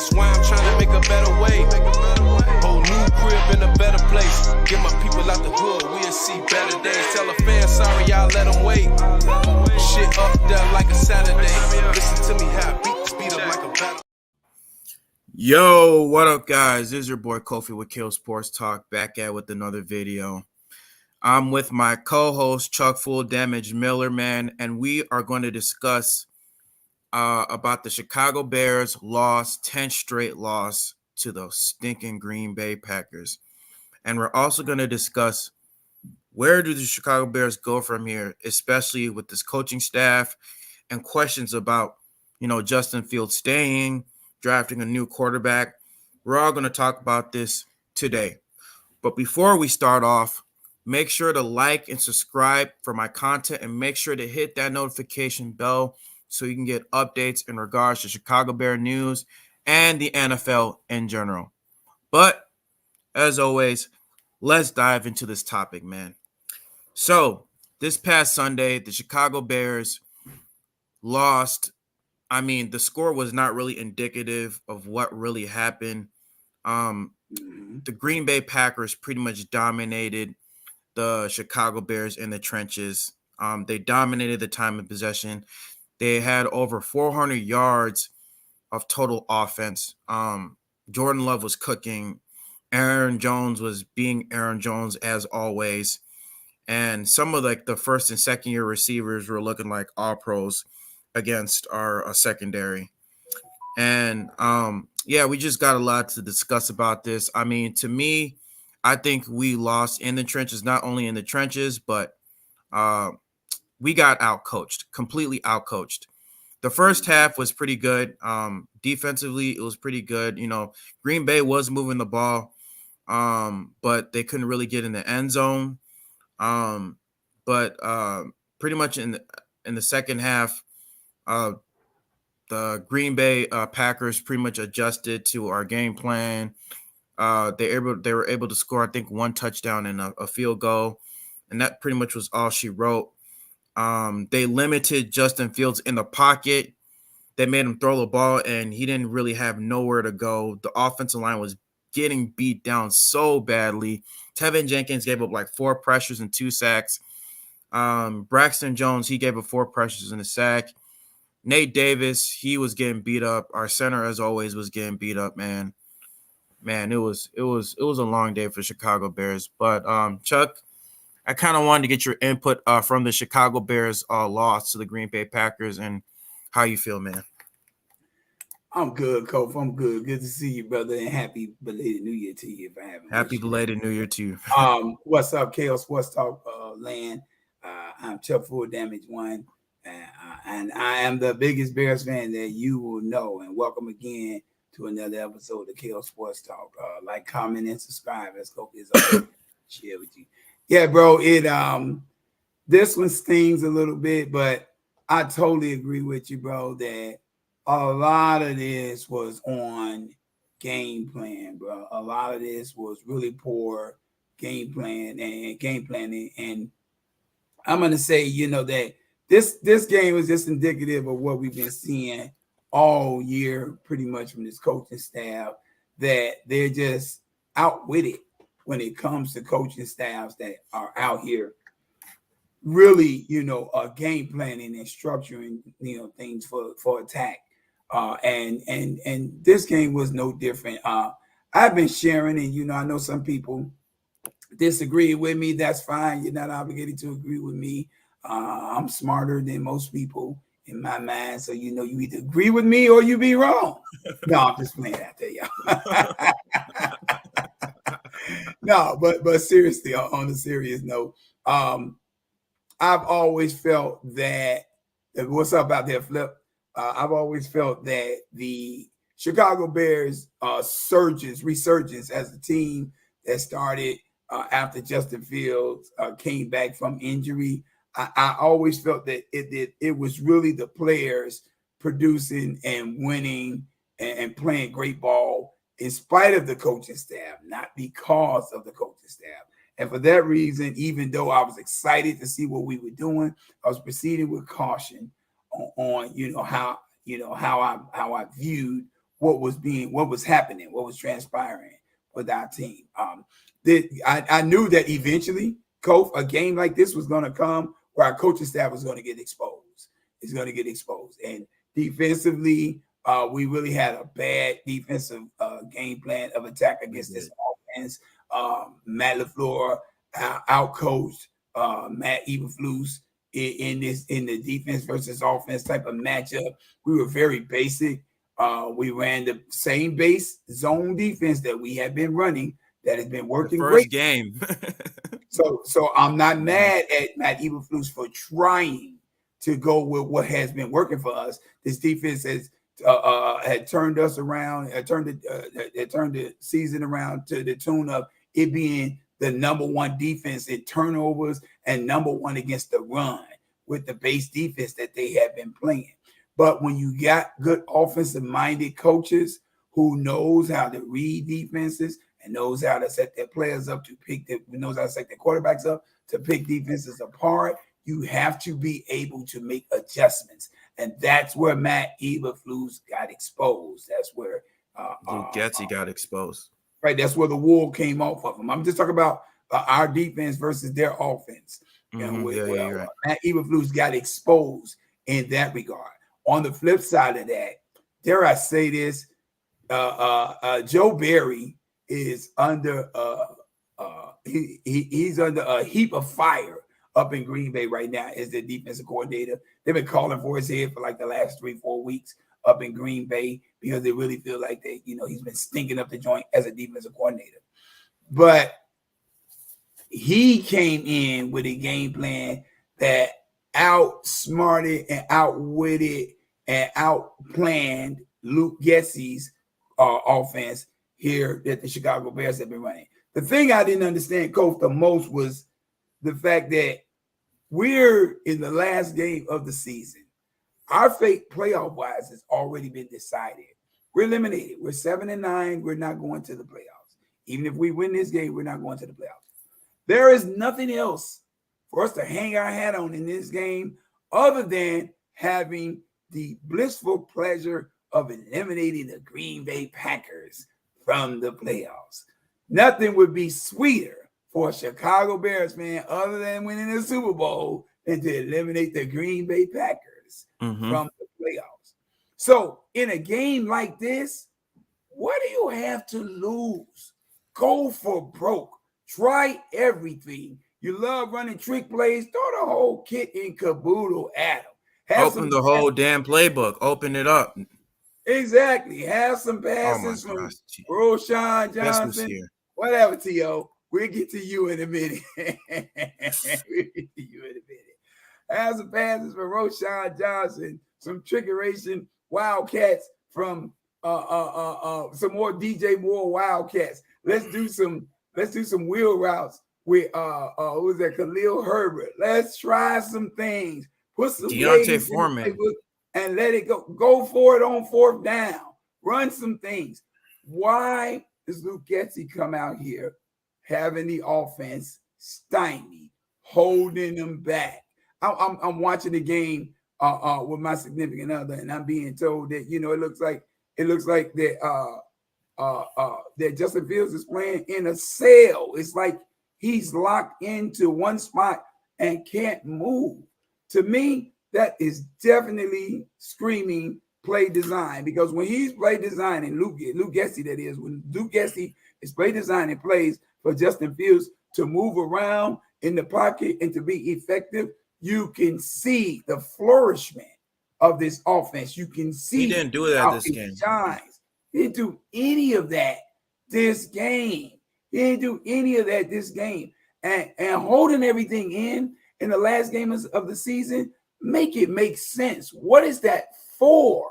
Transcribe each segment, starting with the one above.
That's why I'm trying to make a better way. Whole new crib in a better place. Get my people out the hood, we'll see better days. Tell a fan sorry, y'all let them wait. Shit up there like a Saturday. Listen to me how I beat the speed up like a battle. Yo, what up, guys? This is your boy Kofi with Kill Sports Talk, back at with another video. I'm with my co-host Chuck Full Damage Miller, man, and we are going to discuss about the Chicago Bears loss, 10th straight loss to the stinking Green Bay Packers. And we're also going to discuss where do the Chicago Bears go from here, especially with this coaching staff, and questions about, Justin Fields staying, drafting a new quarterback. We're all going to talk about this today. But before we start off, make sure to like and subscribe for my content, and make sure to hit that notification bell so you can get updates in regards to Chicago Bear news and the NFL in general. But as always, let's dive into this topic, man. So this past Sunday, the Chicago Bears lost. I mean, the score was not really indicative of what really happened. The Green Bay Packers pretty much dominated the Chicago Bears in the trenches. They dominated the time of possession. They had over 400 yards of total offense. Jordan Love was cooking. Aaron Jones was being Aaron Jones as always. And some of the first and second year receivers were looking like all pros against our secondary. And we just got a lot to discuss about this. I mean, to me, I think we lost in the trenches, not only in the trenches, but we got outcoached, completely outcoached. The first half was pretty good. Defensively, it was pretty good. Green Bay was moving the ball, but they couldn't really get in the end zone. But pretty much in the second half, the Green Bay Packers pretty much adjusted to our game plan. They were able to score, I think, one touchdown and a field goal, and that pretty much was all she wrote. They limited Justin Fields in the pocket. They made him throw the ball, and he didn't really have nowhere to go. The offensive line was getting beat down so badly. Tevin Jenkins gave up like 4 pressures and 2 sacks. Braxton Jones, he gave up 4 pressures and a sack. Nate Davis, he was getting beat up. Our center, as always, was getting beat up, man. Man, it was a long day for Chicago Bears. But Chuck, I kind of wanted to get your input from the Chicago Bears loss to the Green Bay Packers and how you feel, man. I'm good, Kof. I'm good. Good to see you, brother, and happy belated New Year to you. If I haven't. Happy belated New Year to you. What's up, KO Sports Talk land? I'm Chuck Full Damage One, and I am the biggest Bears fan that you will know. And welcome again to another episode of KO Sports Talk. Like, comment, and subscribe. Let's go. Share with you. Yeah, bro. This one stings a little bit, but I totally agree with you, bro, that a lot of this was on game plan, bro. A lot of this was really poor game planning. And I'm gonna say, that this game was just indicative of what we've been seeing all year, pretty much from this coaching staff, that they're just outwitted when it comes to coaching staffs that are out here really, game planning and structuring, things for attack. And this game was no different. I've been sharing, and I know some people disagree with me. That's fine. You're not obligated to agree with me. I'm smarter than most people in my mind, so you either agree with me or you be wrong. No, I'm just playing out there, y'all. No, but seriously, on a serious note, I've always felt that. What's up out there, Flip? I've always felt that the Chicago Bears resurgence as a team that started after Justin Fields came back from injury. I always felt that it was really the players producing and winning and playing great ball in spite of the coaching staff, not because of the coaching staff. And for that reason, even though I was excited to see what we were doing, I was proceeding with caution on how I viewed what was happening, what was transpiring with our team. I knew that eventually, Coach, a game like this was going to come where our coaching staff was going to get exposed. It's going to get exposed. And defensively, we really had a bad defensive game plan of attack against this offense. Matt LaFleur outcoached Matt Eberflus in the defense versus offense type of matchup. We were very basic. We ran the same base zone defense that we have been running that has been working first great. Game. So I'm not mad at Matt Eberflus for trying to go with what has been working for us. This defense has had turned us around, turned the season around to the tune of it being the number one defense in turnovers and number one against the run with the base defense that they have been playing. But when you got good offensive-minded coaches who knows how to read defenses and knows how to set their players up to knows how to set their quarterbacks up to pick defenses apart, you have to be able to make adjustments. And that's where Matt Eberflus got exposed. That's where Luke Getsy got exposed. Right, that's where the wool came off of him. I'm just talking about our defense versus their offense. Right. Matt Eberflus got exposed in that regard. On the flip side of that, dare I say this, Joe Barry is under he's under a heap of fire up in Green Bay right now as the defensive coordinator. They've been calling for his head for like the last 3-4 weeks up in Green Bay because they really feel like he's been stinking up the joint as a defensive coordinator. But he came in with a game plan that outsmarted and outwitted and outplanned Luke Getsy's offense here that the Chicago Bears have been running. The thing I didn't understand, Coach, the most was the fact that we're in the last game of the season. Our fate playoff-wise has already been decided. We're eliminated. We're 7-9. We're not going to the playoffs. Even if we win this game, we're not going to the playoffs. There is nothing else for us to hang our hat on in this game other than having the blissful pleasure of eliminating the Green Bay Packers from the playoffs. Nothing would be sweeter for a Chicago Bears fan other than winning the Super Bowl than to eliminate the Green Bay Packers from the playoffs. So in a game like this, what do you have to lose? Go for broke. Try everything. You love running trick plays. Throw the whole kit and caboodle at them. Open the whole damn playbook. Open it up. Exactly. Have some passes from Roschon Johnson. Whatever, T.O. We'll get to you in a minute. Have some passes from Roschon Johnson, some trickeration Wildcats from some more DJ Moore Wildcats. Let's do some wheel routes with who was that? Khalil Herbert. Let's try some things. Put some Deontay Foreman and let it go. Go for it on fourth down. Run some things. Why does Luke Getsy come out here having the offense stymied, holding them back? I'm watching the game with my significant other, and I'm being told that it looks like that that Justin Fields is playing in a cell. It's like he's locked into one spot and can't move. To me, that is definitely screaming play design, because when he's play designing, Luke Getsy, that is, when Luke Getsy is play designing plays for Justin Fields to move around in the pocket and to be effective, you can see the flourishment of this offense. You can see he didn't do that this game. Shines. He didn't do any of that this game. And holding everything in the last game of the season, make it make sense. What is that for?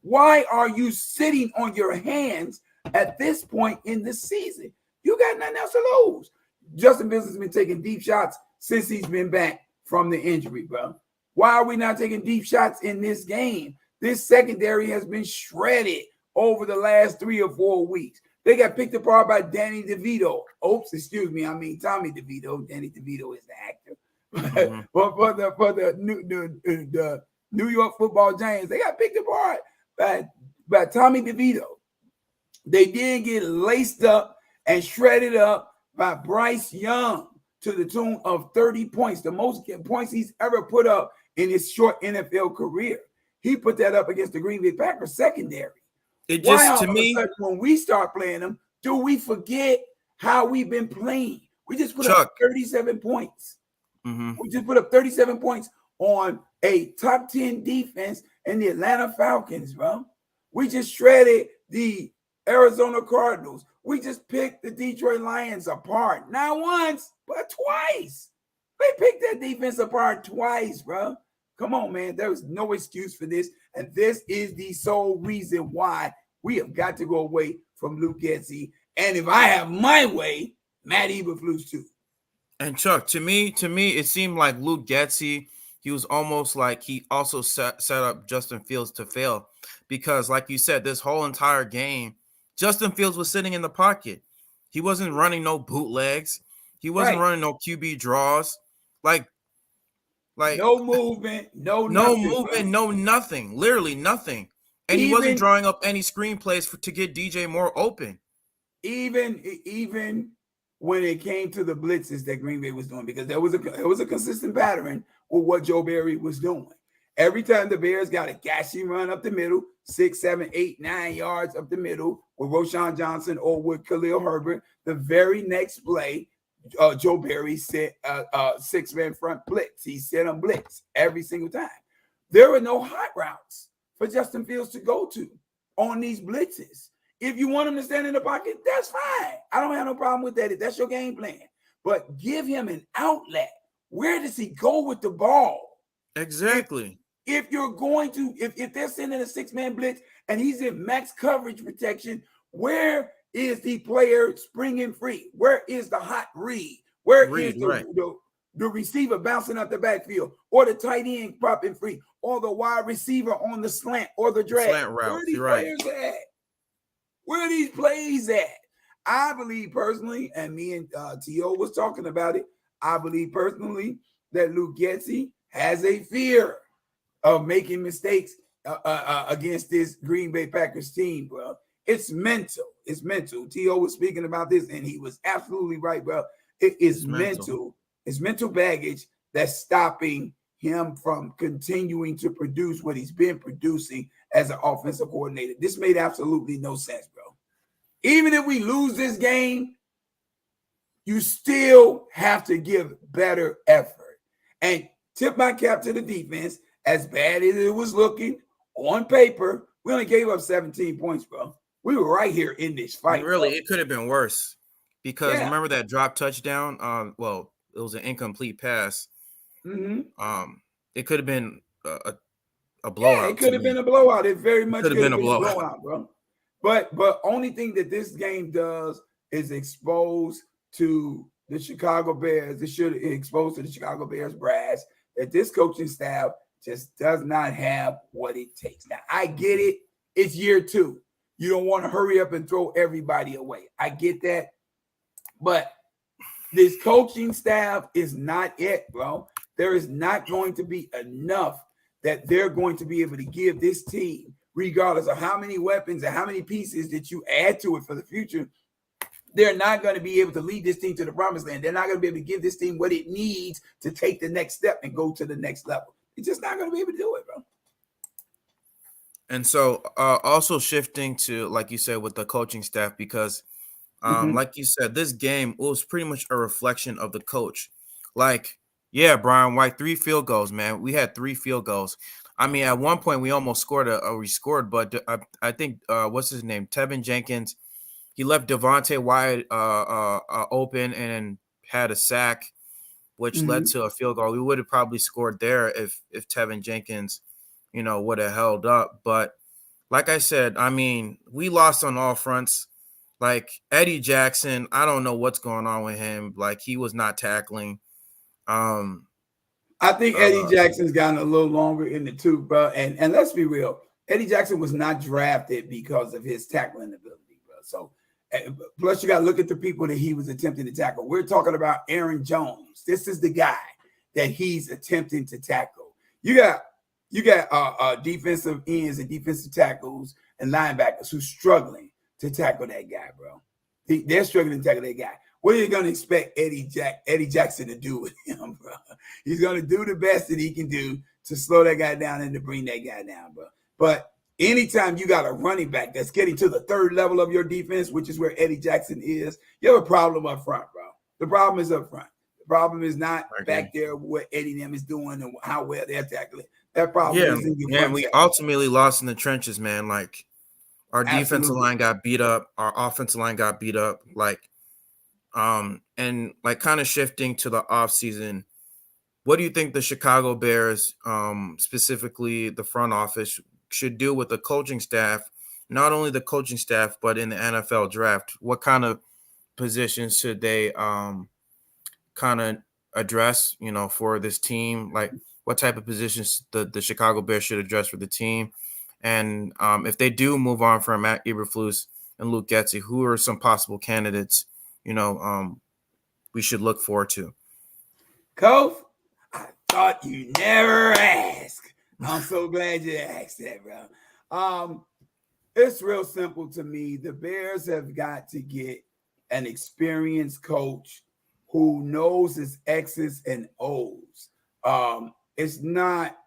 Why are you sitting on your hands at this point in the season? You got nothing else to lose. Justin Fields has been taking deep shots since he's been back from the injury, bro. Why are we not taking deep shots in this game? This secondary has been shredded over the last 3 or 4 weeks. They got picked apart by Danny DeVito. Tommy DeVito. Danny DeVito is the actor. But for the New York Football Giants, they got picked apart by by Tommy DeVito. They didn't get laced up and shredded up by Bryce Young to the tune of 30 points, the most points he's ever put up in his short NFL career. He put that up against the Green Bay Packers secondary. It just, to me, when we start playing them, do we forget how we've been playing? We just put Chuck, up 37 points. Mm-hmm. We just put up 37 points on a top 10 defense in the Atlanta Falcons, bro. We just shredded the Arizona Cardinals. We just picked the Detroit Lions apart. Not once, but twice. They picked that defense apart twice, bro. Come on, man. There was no excuse for this. And this is the sole reason why we have got to go away from Luke Getsy. And if I have my way, Matt Eberflus too. And Chuck, to me, it seemed like Luke Getsy, he was almost like he also set up Justin Fields to fail. Because like you said, this whole entire game, Justin Fields was sitting in the pocket. He wasn't running no bootlegs. He wasn't running no QB draws. Like no movement, no nothing. Literally nothing. And he wasn't drawing up any screenplays to get DJ Moore open. Even when it came to the blitzes that Green Bay was doing, because there was a consistent pattern with what Joe Barry was doing. Every time the Bears got a gashy run up the middle, 6, 7, 8, 9 yards up the middle with Roshan Johnson or with Khalil Herbert, the very next play, Joe Barry set a 6-man front blitz. He set them blitz every single time. There were no hot routes for Justin Fields to go to on these blitzes. If you want him to stand in the pocket, that's fine. I don't have no problem with that if that's your game plan. But give him an outlet. Where does he go with the ball? Exactly. If you're going to, if they're sending a 6-man blitz and he's in max coverage protection, where is the player springing free? Where is the hot read? Where is the receiver bouncing out the backfield, or the tight end propping free, or the wide receiver on the slant or the drag? Slant route. Where are these players at? Where are these plays at? I believe personally, and me and T.O. was talking about it, I believe personally that Luke Getsy has a fear of making mistakes against this Green Bay Packers team, bro. It's mental. It's mental. T.O. was speaking about this, and he was absolutely right, bro. It is mental. It's mental baggage that's stopping him from continuing to produce what he's been producing as an offensive coordinator. This made absolutely no sense, bro. Even if we lose this game, you still have to give better effort. And tip my cap to the defense. As bad as it was looking on paper, we only gave up 17 points, bro. We were right here in this fight. Really, it could have been worse. Because remember that drop touchdown? Well, it was an incomplete pass. Mm-hmm. It could have been a blowout. Yeah, it could have been a blowout. It very much could have been a blowout, bro. But only thing that this game does is expose to the Chicago Bears. It should expose to the Chicago Bears brass that this coaching staff just does not have what it takes. Now, I get it. It's year 2. You don't want to hurry up and throw everybody away. I get that. But this coaching staff is not it, bro. There is not going to be enough that they're going to be able to give this team, regardless of how many weapons and how many pieces that you add to it for the future. They're not going to be able to lead this team to the promised land. They're not going to be able to give this team what it needs to take the next step and go to the next level. It's just not going to be able to do it, bro. And so also shifting to, like you said, with the coaching staff, because like you said, this game was pretty much a reflection of the coach. Like, yeah, Brian White, 3 field goals, man. We had 3 field goals. I mean, at one point we almost scored but I think what's his name? Tevin Jenkins. He left Devontae Wyatt open and had a sack, which led to a field goal. We would have probably scored there if Tevin Jenkins, would have held up. But like I said, I mean, we lost on all fronts. Like Eddie Jackson, I don't know what's going on with him. Like he was not tackling. I think Eddie Jackson's gotten a little longer in the tooth, bro. And let's be real, Eddie Jackson was not drafted because of his tackling ability, bro. So plus you got to look at the people that he was attempting to tackle. We're talking about Aaron Jones. This is the guy that he's attempting to tackle. You got defensive ends and defensive tackles and linebackers who's struggling to tackle that guy, bro. They're struggling to tackle that guy. What are you going to expect Eddie Jackson to do with him, bro? He's going to do the best that he can do to slow that guy down and to bring that guy down, bro. But anytime you got a running back that's getting to the third level of your defense, which is where Eddie Jackson is, you have a problem up front, bro. The problem is up front. The problem is not back there what Eddie and them is doing and how well they're tackling. That problem is in your front. We ultimately lost in the trenches, man. Like, our defensive line got beat up. Our offensive line got beat up. Like, and like kind of shifting to the offseason, what do you think the Chicago Bears, specifically the front office, should do with the coaching staff, not only the coaching staff, but in the NFL draft? What kind of positions should they kind of address, for this team? Like, what type of positions the Chicago Bears should address for the team? And if they do move on from Matt Eberflus and Luke Getsy, who are some possible candidates, we should look forward to? Kof, I thought you never asked. I'm so glad you asked that, bro. It's real simple to me. The Bears have got to get an experienced coach who knows his X's and O's. It's not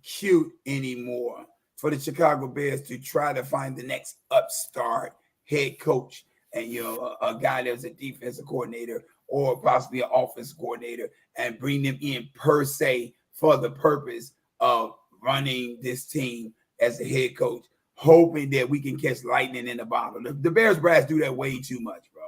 cute anymore for the Chicago Bears to try to find the next upstart head coach and, a guy that's a defensive coordinator or possibly an offensive coordinator and bring them in per se for the purpose of running this team as a head coach, hoping that we can catch lightning in a bottle. The Bears brass do that way too much, bro.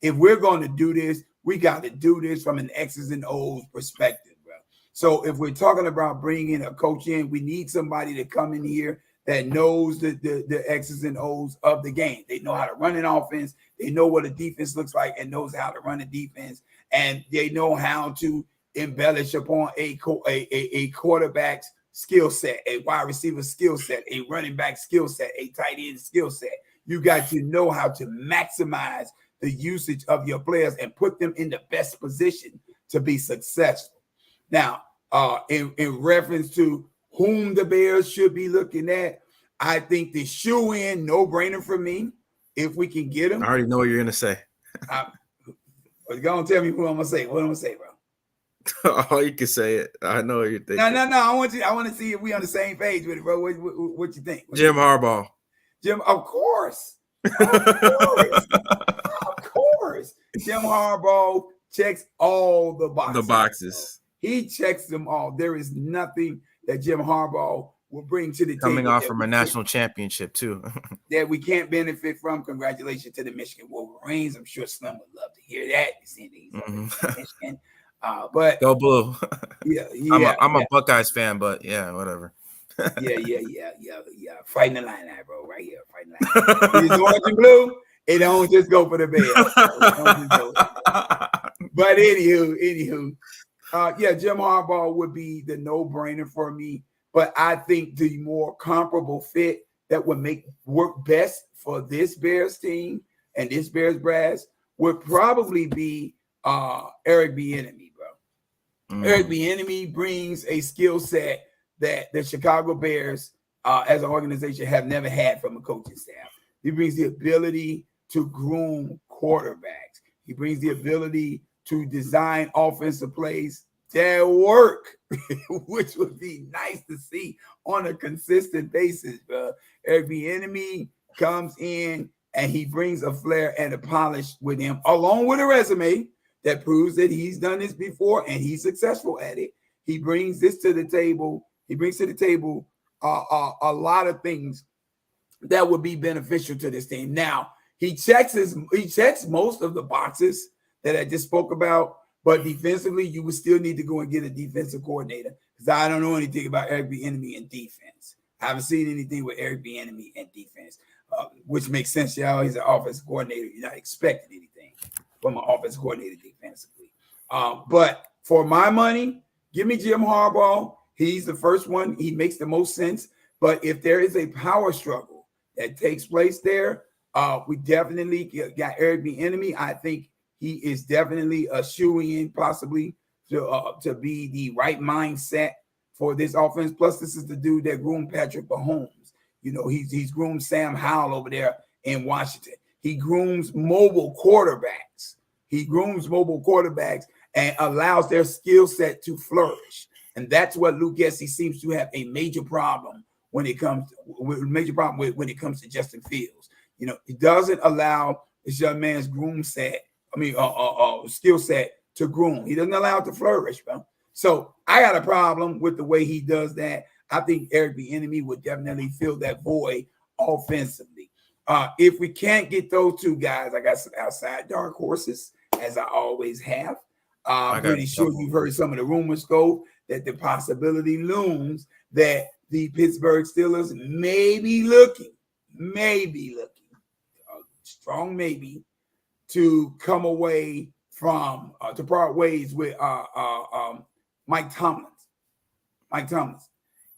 If we're going to do this, we got to do this from an X's and O's perspective, bro. So if we're talking about bringing a coach in, we need somebody to come in here that knows the X's and O's of the game. They know how to run an offense. They know what a defense looks like and knows how to run a defense. And they know how to embellish upon a quarterback's skill set, a wide receiver skill set, a running back skill set, a tight end skill set. You got to know how to maximize the usage of your players and put them in the best position to be successful. Now, in reference to whom the Bears should be looking at, I think the shoe-in, no-brainer for me, if we can get him. I already know what you're going to say. Go and tell me who I'm going to say. What I'm going to say, bro? Oh, you can say it. I know what you're thinking. No. I want to see if we on the same page with it, bro. What you think? Jim Harbaugh. Jim, of course. Of course. Jim Harbaugh checks all the boxes. The boxes. He checks them all. There is nothing that Jim Harbaugh will bring to the table. Coming off from a national championship, too. That we can't benefit from. Congratulations to the Michigan Wolverines. I'm sure Slim would love to hear that. Michigan. But go Blue. Yeah. I'm a Buckeyes fan, but yeah, whatever. Yeah. Fighting the line now, bro. Right here. Fighting the line. It's orange and blue. It don't just go for the Bears. But anywho. Jim Harbaugh would be the no-brainer for me. But I think the more comparable fit that would work best for this Bears team and this Bears brass would probably be Eric Bieniemy, bro. Eric Bieniemy brings a skill set that the Chicago Bears, as an organization, have never had from a coaching staff. He brings the ability to groom quarterbacks. He brings the ability to design offensive plays that work, which would be nice to see on a consistent basis, bro. Eric Bieniemy comes in and he brings a flair and a polish with him, along with a resume that proves that he's done this before and he's successful at it. He brings this to the table. He brings to the table a lot of things that would be beneficial to this team. Now, he checks most of the boxes that I just spoke about, but defensively, you would still need to go and get a defensive coordinator because I don't know anything about Eric Bieniemy in defense. I haven't seen anything with Eric Bieniemy in defense, which makes sense. Y'all, he's an offensive coordinator. You're not expecting anything from an offensive coordinator defensively. But for my money, give me Jim Harbaugh. He's the first one. He makes the most sense. But if there is a power struggle that takes place there, we definitely got Eric Bieniemy. I think he is definitely a shoe-in possibly to be the right mindset for this offense. Plus, this is the dude that groomed Patrick Mahomes. You know, he's groomed Sam Howell over there in Washington. He grooms mobile quarterbacks. And allows their skill set to flourish. And that's what Luke Getsy seems to have a major problem when it comes to Justin Fields. You know, he doesn't allow this young man's skill set to groom. He doesn't allow it to flourish, bro. So I got a problem with the way he does that. I think Eric Bieniemy would definitely fill that void offensively. If we can't get those two guys, I got some outside dark horses, as I always have. I'm pretty sure you've heard some of the rumors go that the possibility looms that the Pittsburgh Steelers may be looking, a strong maybe, to come away from to part ways with Mike Tomlin.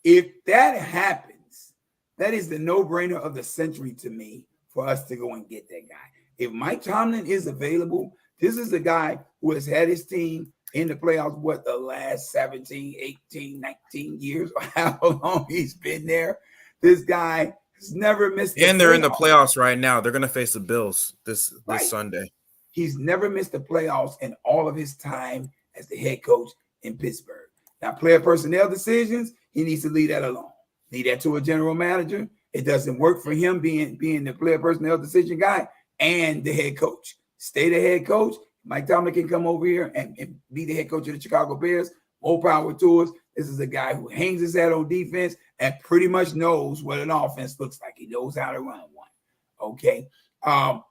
If that happens, that is the no-brainer of the century to me for us to go and get that guy. If Mike Tomlin is available, this is the guy who has had his team in the playoffs, the last 17, 18, 19 years, or how long he's been there. This guy has never missed and they're in the playoffs right now. They're going to face the Bills this Sunday. He's never missed the playoffs in all of his time as the head coach in Pittsburgh. Now, player personnel decisions, he needs to leave that alone. Leave that to a general manager. It doesn't work for him being the player personnel decision guy and the head coach. Stay the head coach. Mike Tomlin can come over here and be the head coach of the Chicago Bears. More power to us. This is a guy who hangs his head on defense and pretty much knows what an offense looks like. He knows how to run one. Okay.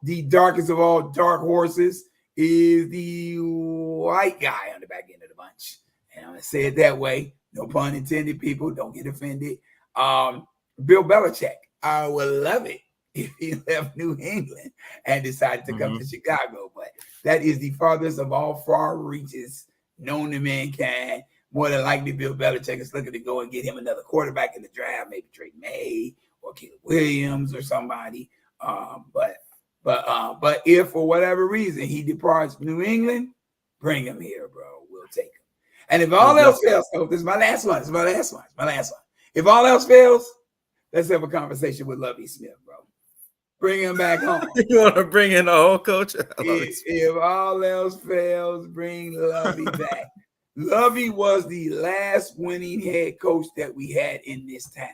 The darkest of all dark horses is the white guy on the back end of the bunch. And I'm going to say it that way. No pun intended, people. Don't get offended. Bill Belichick. I would love it if he left New England and decided to come to Chicago. But that is the farthest of all far reaches known to mankind. More than likely, Bill Belichick is looking to go and get him another quarterback in the draft, maybe Drake May or Caleb Williams or somebody. But if for whatever reason he departs New England, bring him here, bro. We'll take him. And if all else fails, this is my last one. If all else fails, let's have a conversation with Lovie Smith, bro. Bring him back home. You want to bring in the whole coach? If all else fails, bring Lovie back. Lovie was the last winning head coach that we had in this town.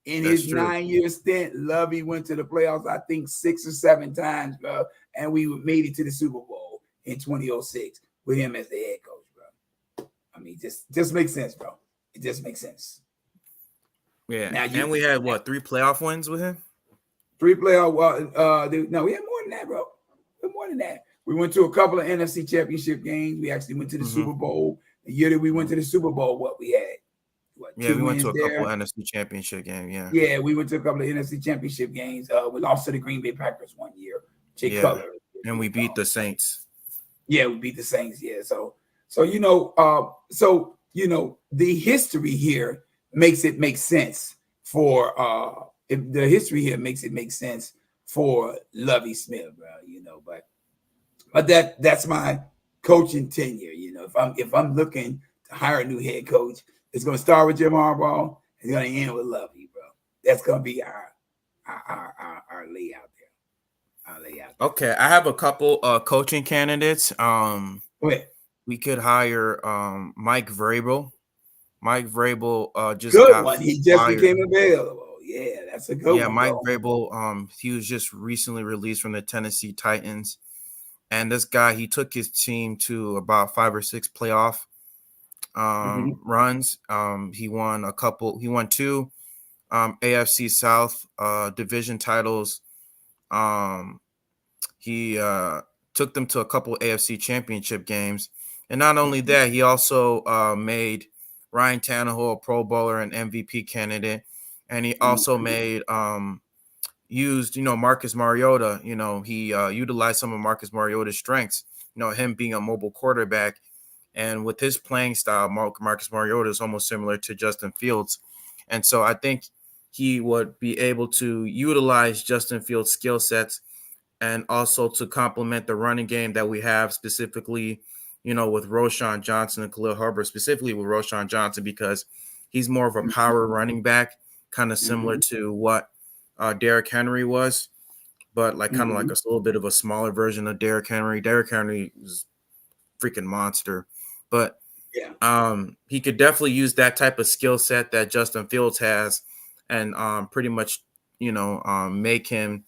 In his 9-year stint, Lovie went to the playoffs, I think 6 or 7 times, bro. And we made it to the Super Bowl in 2006 with him as the head coach, bro. I mean, just makes sense, bro. It just makes sense. Yeah. And we had 3 playoff wins with him? 3 playoff. No, we had more than that, bro. We had more than that. We went to a couple of NFC Championship games. We actually went to the Super Bowl. The year that we went to the Super Bowl, we had. We went to a couple of NFC Championship games. Yeah, we went to a couple of NFC Championship games. We lost to the Green Bay Packers one year. Jay Cutler. And we beat the Saints. Yeah, we beat the Saints. Yeah, so the history here makes it make sense for for Lovie Smith, bro. But that's my coaching tenure. If I'm looking to hire a new head coach, it's going to start with Jim Harbaugh. It's going to end with Lovie, bro. That's going to be our layout there. Our layout. Okay, I have a couple coaching candidates. We could hire Mike Vrabel. Mike Vrabel just good got one. He just fired. Became available. Yeah, that's a good one. Yeah, Mike Vrabel. He was just recently released from the Tennessee Titans, and this guy, he took his team to about 5 or 6 playoff runs. He won 2 AFC South division titles. He took them to a couple AFC championship games. And not only that, he also made Ryan Tannehill a Pro Bowler and MVP candidate. And he also used Marcus Mariota. He utilized some of Marcus Mariota's strengths, him being a mobile quarterback. And with his playing style, Marcus Mariota is almost similar to Justin Fields. And so I think he would be able to utilize Justin Fields' skill sets and also to complement the running game that we have, specifically, with Roschon Johnson and Khalil Herbert, specifically with Roschon Johnson, because he's more of a power running back, kind of similar to what Derrick Henry was, but like kind of like Mhm. a little bit of a smaller version of Derrick Henry. Derrick Henry is freaking monster, but Yeah. he could definitely use that type of skill set that Justin Fields has, and pretty much make him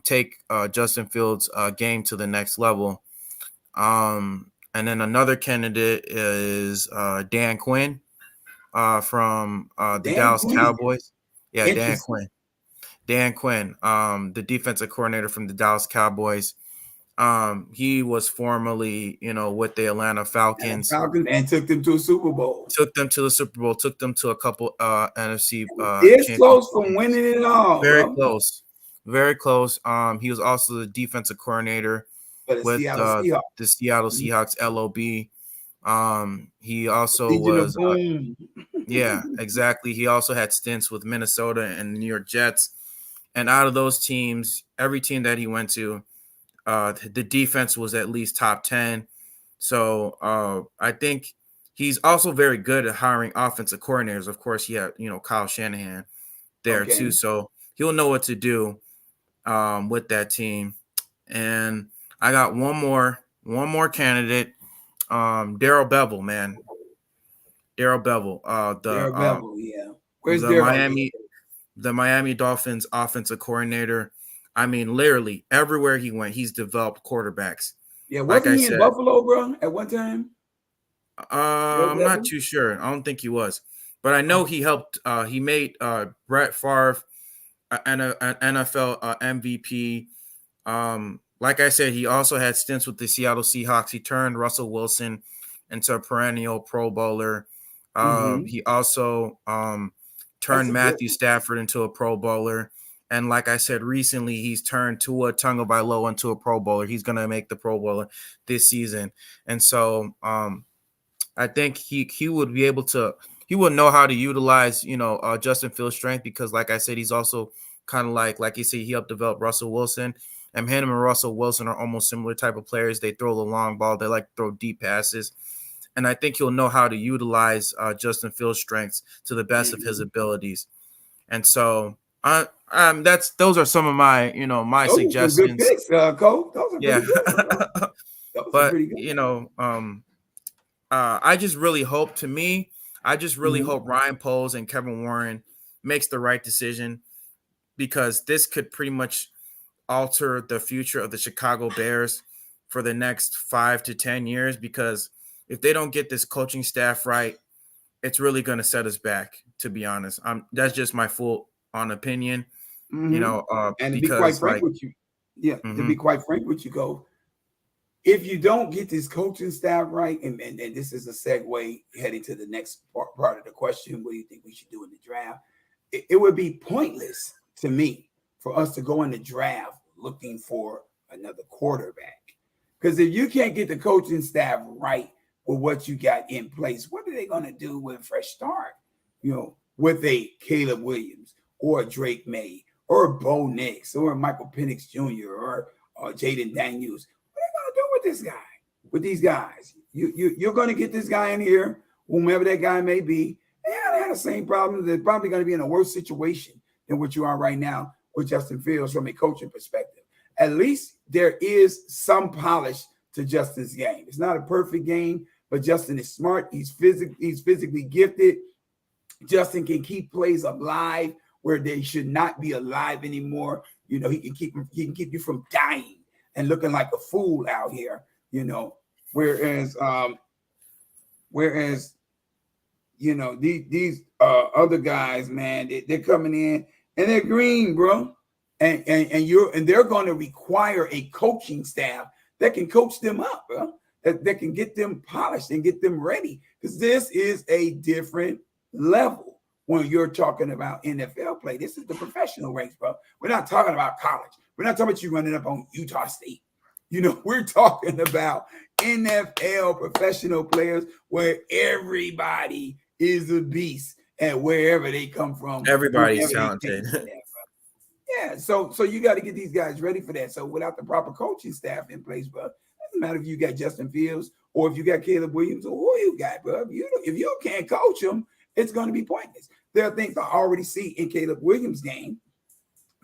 take Justin Fields' game to the next level. And then another candidate is Dan Quinn from the Dan Dallas Quinn. Cowboys. Yeah, Dan Interesting. Quinn. Dan Quinn, the defensive coordinator from the Dallas Cowboys. He was formerly, with the Atlanta And Falcons. Falcons and took them to a Super Bowl. Took them to the Super Bowl. Took them to a couple NFC It's close championship from games. winning it all, Very bro. close. Very close. He was also the defensive coordinator For the with Seattle Seahawks. the Seattle Seahawks LOB. He also Legion of was Boom. yeah, exactly. He also had stints with Minnesota and the New York Jets. And out of those teams, every team that he went to, the defense was at least top 10. So I think he's also very good at hiring offensive coordinators. Of course, he had, Kyle Shanahan there too. Okay. So he'll know what to do with that team. And I got one more candidate, Darrell Bevell, man. Darrell Bevell, Darrell Bevell, yeah. Where's the Darrell? Miami Dolphins offensive coordinator. I mean, literally everywhere he went, he's developed quarterbacks. Yeah, Like wasn't I he said, in Buffalo, bro, at one time? I'm not too sure. I don't think he was, but I know he helped. He made Brett Favre an NFL MVP. Like I said, he also had stints with the Seattle Seahawks. He turned Russell Wilson into a perennial Pro Bowler. He also turned Matthew Stafford into a Pro Bowler. And like I said, recently he's turned Tua Tagovailoa into a Pro Bowler. He's going to make the Pro Bowler this season. And so I think he would be able to – he would know how to utilize, Justin Fields' strength because, like I said, he's also kind of like you said, he helped develop Russell Wilson. And him and Russell Wilson are almost similar type of players. They throw the long ball. They like to throw deep passes. And I think he'll know how to utilize Justin Fields' strengths to the best of his abilities. And so those are some of my, my those suggestions. Are good picks, Cole. Those are pretty good. But pretty good. I just really hope. I just really hope Ryan Poles and Kevin Warren makes the right decision because this could pretty much alter the future of the Chicago Bears for the next 5 to 10 years. Because if they don't get this coaching staff right, it's really going to set us back. To be honest, that's just my full on opinion. And to be quite frank with you, to be quite frank with you, Cole. If you don't get this coaching staff right, and this is a segue heading to the next part of the question, what do you think we should do in the draft? It would be pointless to me for us to go in the draft looking for another quarterback. Because if you can't get the coaching staff right with what you got in place, what are they going to do with a fresh start? With a Caleb Williams or a Drake May or a Bo Nix or a Michael Penix Jr. or Jaden Daniels. This guy, with these guys, you're going to get this guy in here, whomever that guy may be. They have the same problem. They're probably going to be in a worse situation than what you are right now with Justin Fields from a coaching perspective. At least there is some polish to Justin's game. It's not a perfect game, but Justin is smart. He's physically gifted. Justin can keep plays alive where they should not be alive anymore. He can keep you from dying and looking like a fool out here, whereas these other guys, man, they're coming in and they're green, bro. And they're going to require a coaching staff that can coach them up, bro, that can get them polished and get them ready. Because this is a different level when you're talking about NFL play. This is the professional ranks, bro. We're not talking about college. We're not talking about you running up on Utah State. We're talking about NFL professional players where everybody is a beast and wherever they come from. Everybody's talented. Yeah, so you got to get these guys ready for that. So without the proper coaching staff in place, bro, it doesn't matter if you got Justin Fields or if you got Caleb Williams or who you got, bro. If you can't coach them, it's going to be pointless. There are things I already see in Caleb Williams' game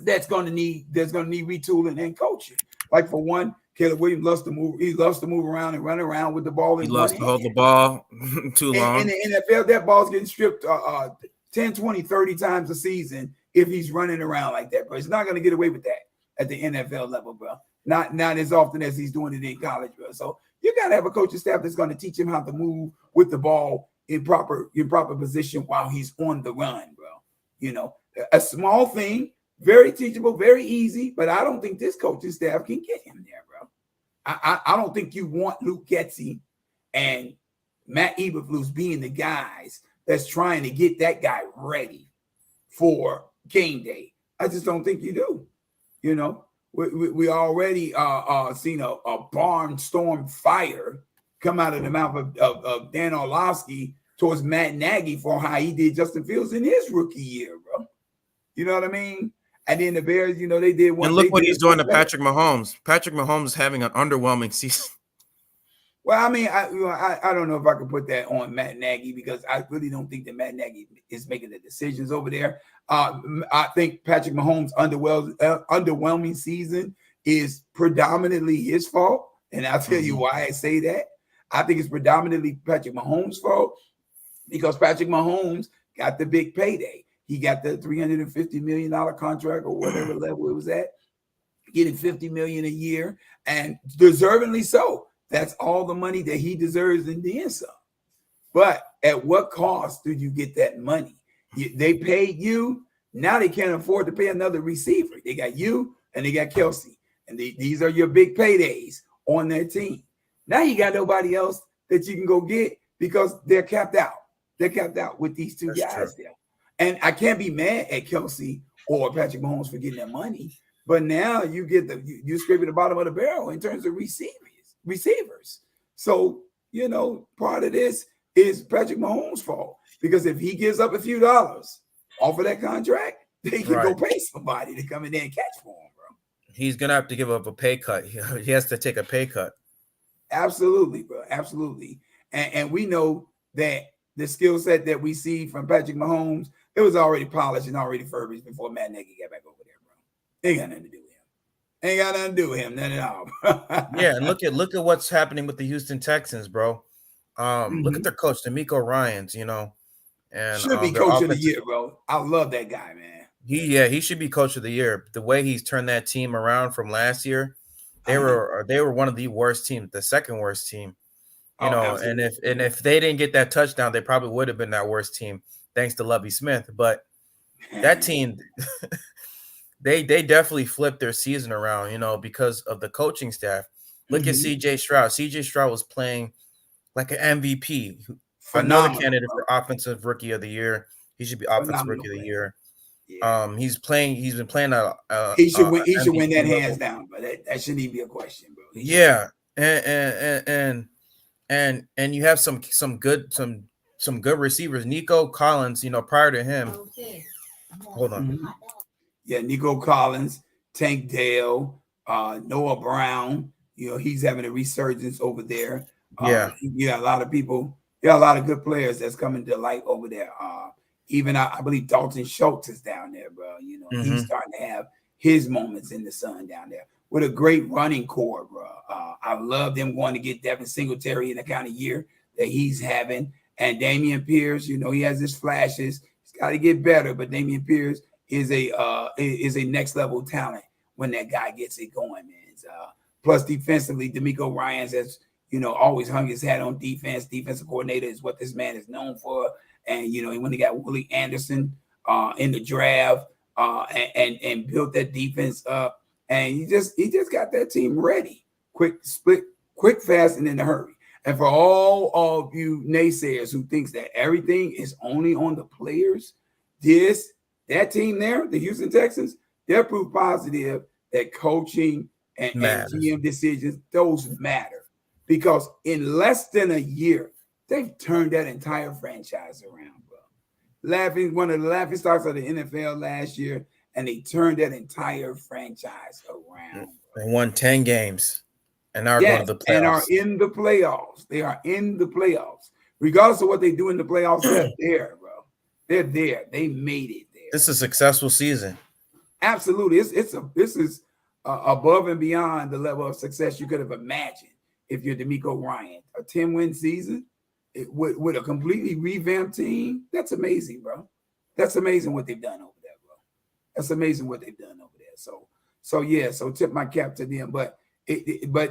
there's going to need retooling and coaching. Like for one, Caleb Williams loves to move. He loves to move around and run around with the ball in He one loves to hand. hold the ball too long. In the NFL, that ball's getting stripped 10, 20, 30 times a season if he's running around like that, bro. He's not going to get away with that at the NFL level, bro. Not as often as he's doing it in college, bro. So you got to have a coaching staff that's going to teach him how to move with the ball in proper position while he's on the run, bro. You know, a small thing, very teachable, very easy, but I don't think this coaching staff can get him there, bro. I don't think you want Luke Getsy and Matt Eberflus being the guys that's trying to get that guy ready for game day. I just don't think you do. You know, we already seen a barnstorm fire come out of the mouth of Dan Orlovsky towards Matt Nagy for how he did Justin Fields in his rookie year, bro. You know what I mean? And then the Bears, you know, they did one. And look what he's doing to Patrick Mahomes. Patrick Mahomes is having an underwhelming season. Well, I mean, I don't know if I can put that on Matt Nagy because I really don't think that Matt Nagy is making the decisions over there. I think Patrick Mahomes' underwhelming season is predominantly his fault, and I'll tell you why I say that. I think it's predominantly Patrick Mahomes' fault because Patrick Mahomes got the big payday. He got the $350 million contract or whatever level it was at, getting $50 million a year, and deservingly so. That's all the money that he deserves in the end some. But at what cost do you get that money? They paid you. Now they can't afford to pay another receiver. They got you and they got Kelsey. And these are your big paydays on their team. Now you got nobody else that you can go get because they're capped out. They're capped out with these two guys there. And I can't be mad at Kelsey or Patrick Mahomes for getting that money. But now you get you're scraping the bottom of the barrel in terms of receivers. So, you know, part of this is Patrick Mahomes' fault because if he gives up a few dollars off of that contract, they can go pay somebody to come in there and catch for him, bro. He's gonna have to give up a pay cut. He has to take a pay cut. Absolutely, bro. Absolutely. And we know that the skill set that we see from Patrick Mahomes, it was already polished and already furbished before Matt Nagy got back over there, bro. Ain't got nothing to do with him. Ain't got nothing to do with him, none at all. Yeah, and look at what's happening with the Houston Texans, bro. Look at their coach, DeMeco Ryans, you know, and should be coach of the year, bro. I love that guy, man. He should be coach of the year. The way he's turned that team around from last year, they were one of the worst teams, the second worst team, you know. Absolutely. And if they didn't get that touchdown, they probably would have been that worst team, thanks to Lovie Smith. But that team. They definitely flipped their season around, you know, because of the coaching staff. Look at C.J. Stroud. C.J. Stroud was playing like an MVP, another candidate for Offensive Rookie of the Year. He should be Offensive Rookie of the Year. Yeah. He's been playing he should win that hands down, but that shouldn't even be a question, bro. Yeah, and you have some good receivers. Nico Collins, you know, prior to him. Hold on. Yeah, Nico Collins, Tank Dell, Noah Brown. You know, he's having a resurgence over there. A lot of people. Yeah, a lot of good players that's coming to light over there. Even I believe Dalton Schultz is down there, bro. You know, he's starting to have his moments in the sun down there with a great running core, bro. I love them going to get Devin Singletary in the kind of year that he's having. And Dameon Pierce, you know, he has his flashes. He's got to get better, but Dameon Pierce is a next level talent when that guy gets it going, man. Plus defensively, DeMeco Ryans has, you know, always hung his hat on defense. Defensive coordinator is what this man is known for. And, you know, when he got Willie Anderson in the draft and built that defense up, and he just got that team ready. Quick, fast, and in a hurry. And for all of you naysayers who thinks that everything is only on the players, that team there, the Houston Texans, they're proof positive that coaching and GM decisions, those matter. Because in less than a year, they've turned that entire franchise around, bro. One of the laughing stocks of the NFL last year, and they turned that entire franchise around. They won 10 games and are going to the playoffs. And are in the playoffs. They are in the playoffs. Regardless of what they do in the playoffs, they're there, bro. They're there. They made it there. This is a successful season. Absolutely. This is above and beyond the level of success you could have imagined if you're D'Amico Ryan. A 10-win season with a completely revamped team. That's amazing, bro. That's amazing what they've done over there, bro. That's amazing what they've done over there. So tip my cap to them. But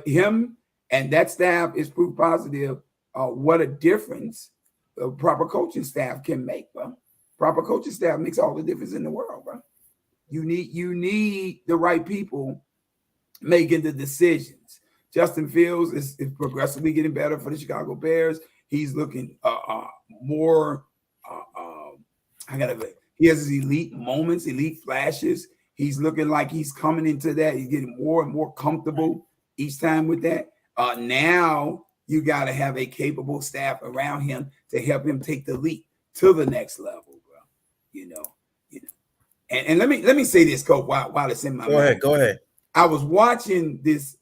him and that staff is proof positive what a difference a proper coaching staff can make, bro. Proper coaching staff makes all the difference in the world, bro. You need the right people making the decisions. Justin Fields is progressively getting better for the Chicago Bears. He's looking more. He has his elite moments, elite flashes. He's looking like he's coming into that. He's getting more and more comfortable each time with that. Now you got to have a capable staff around him to help him take the leap to the next level, bro. You know. And let me say this, Coach, while it's in my mind. Go ahead. I was watching this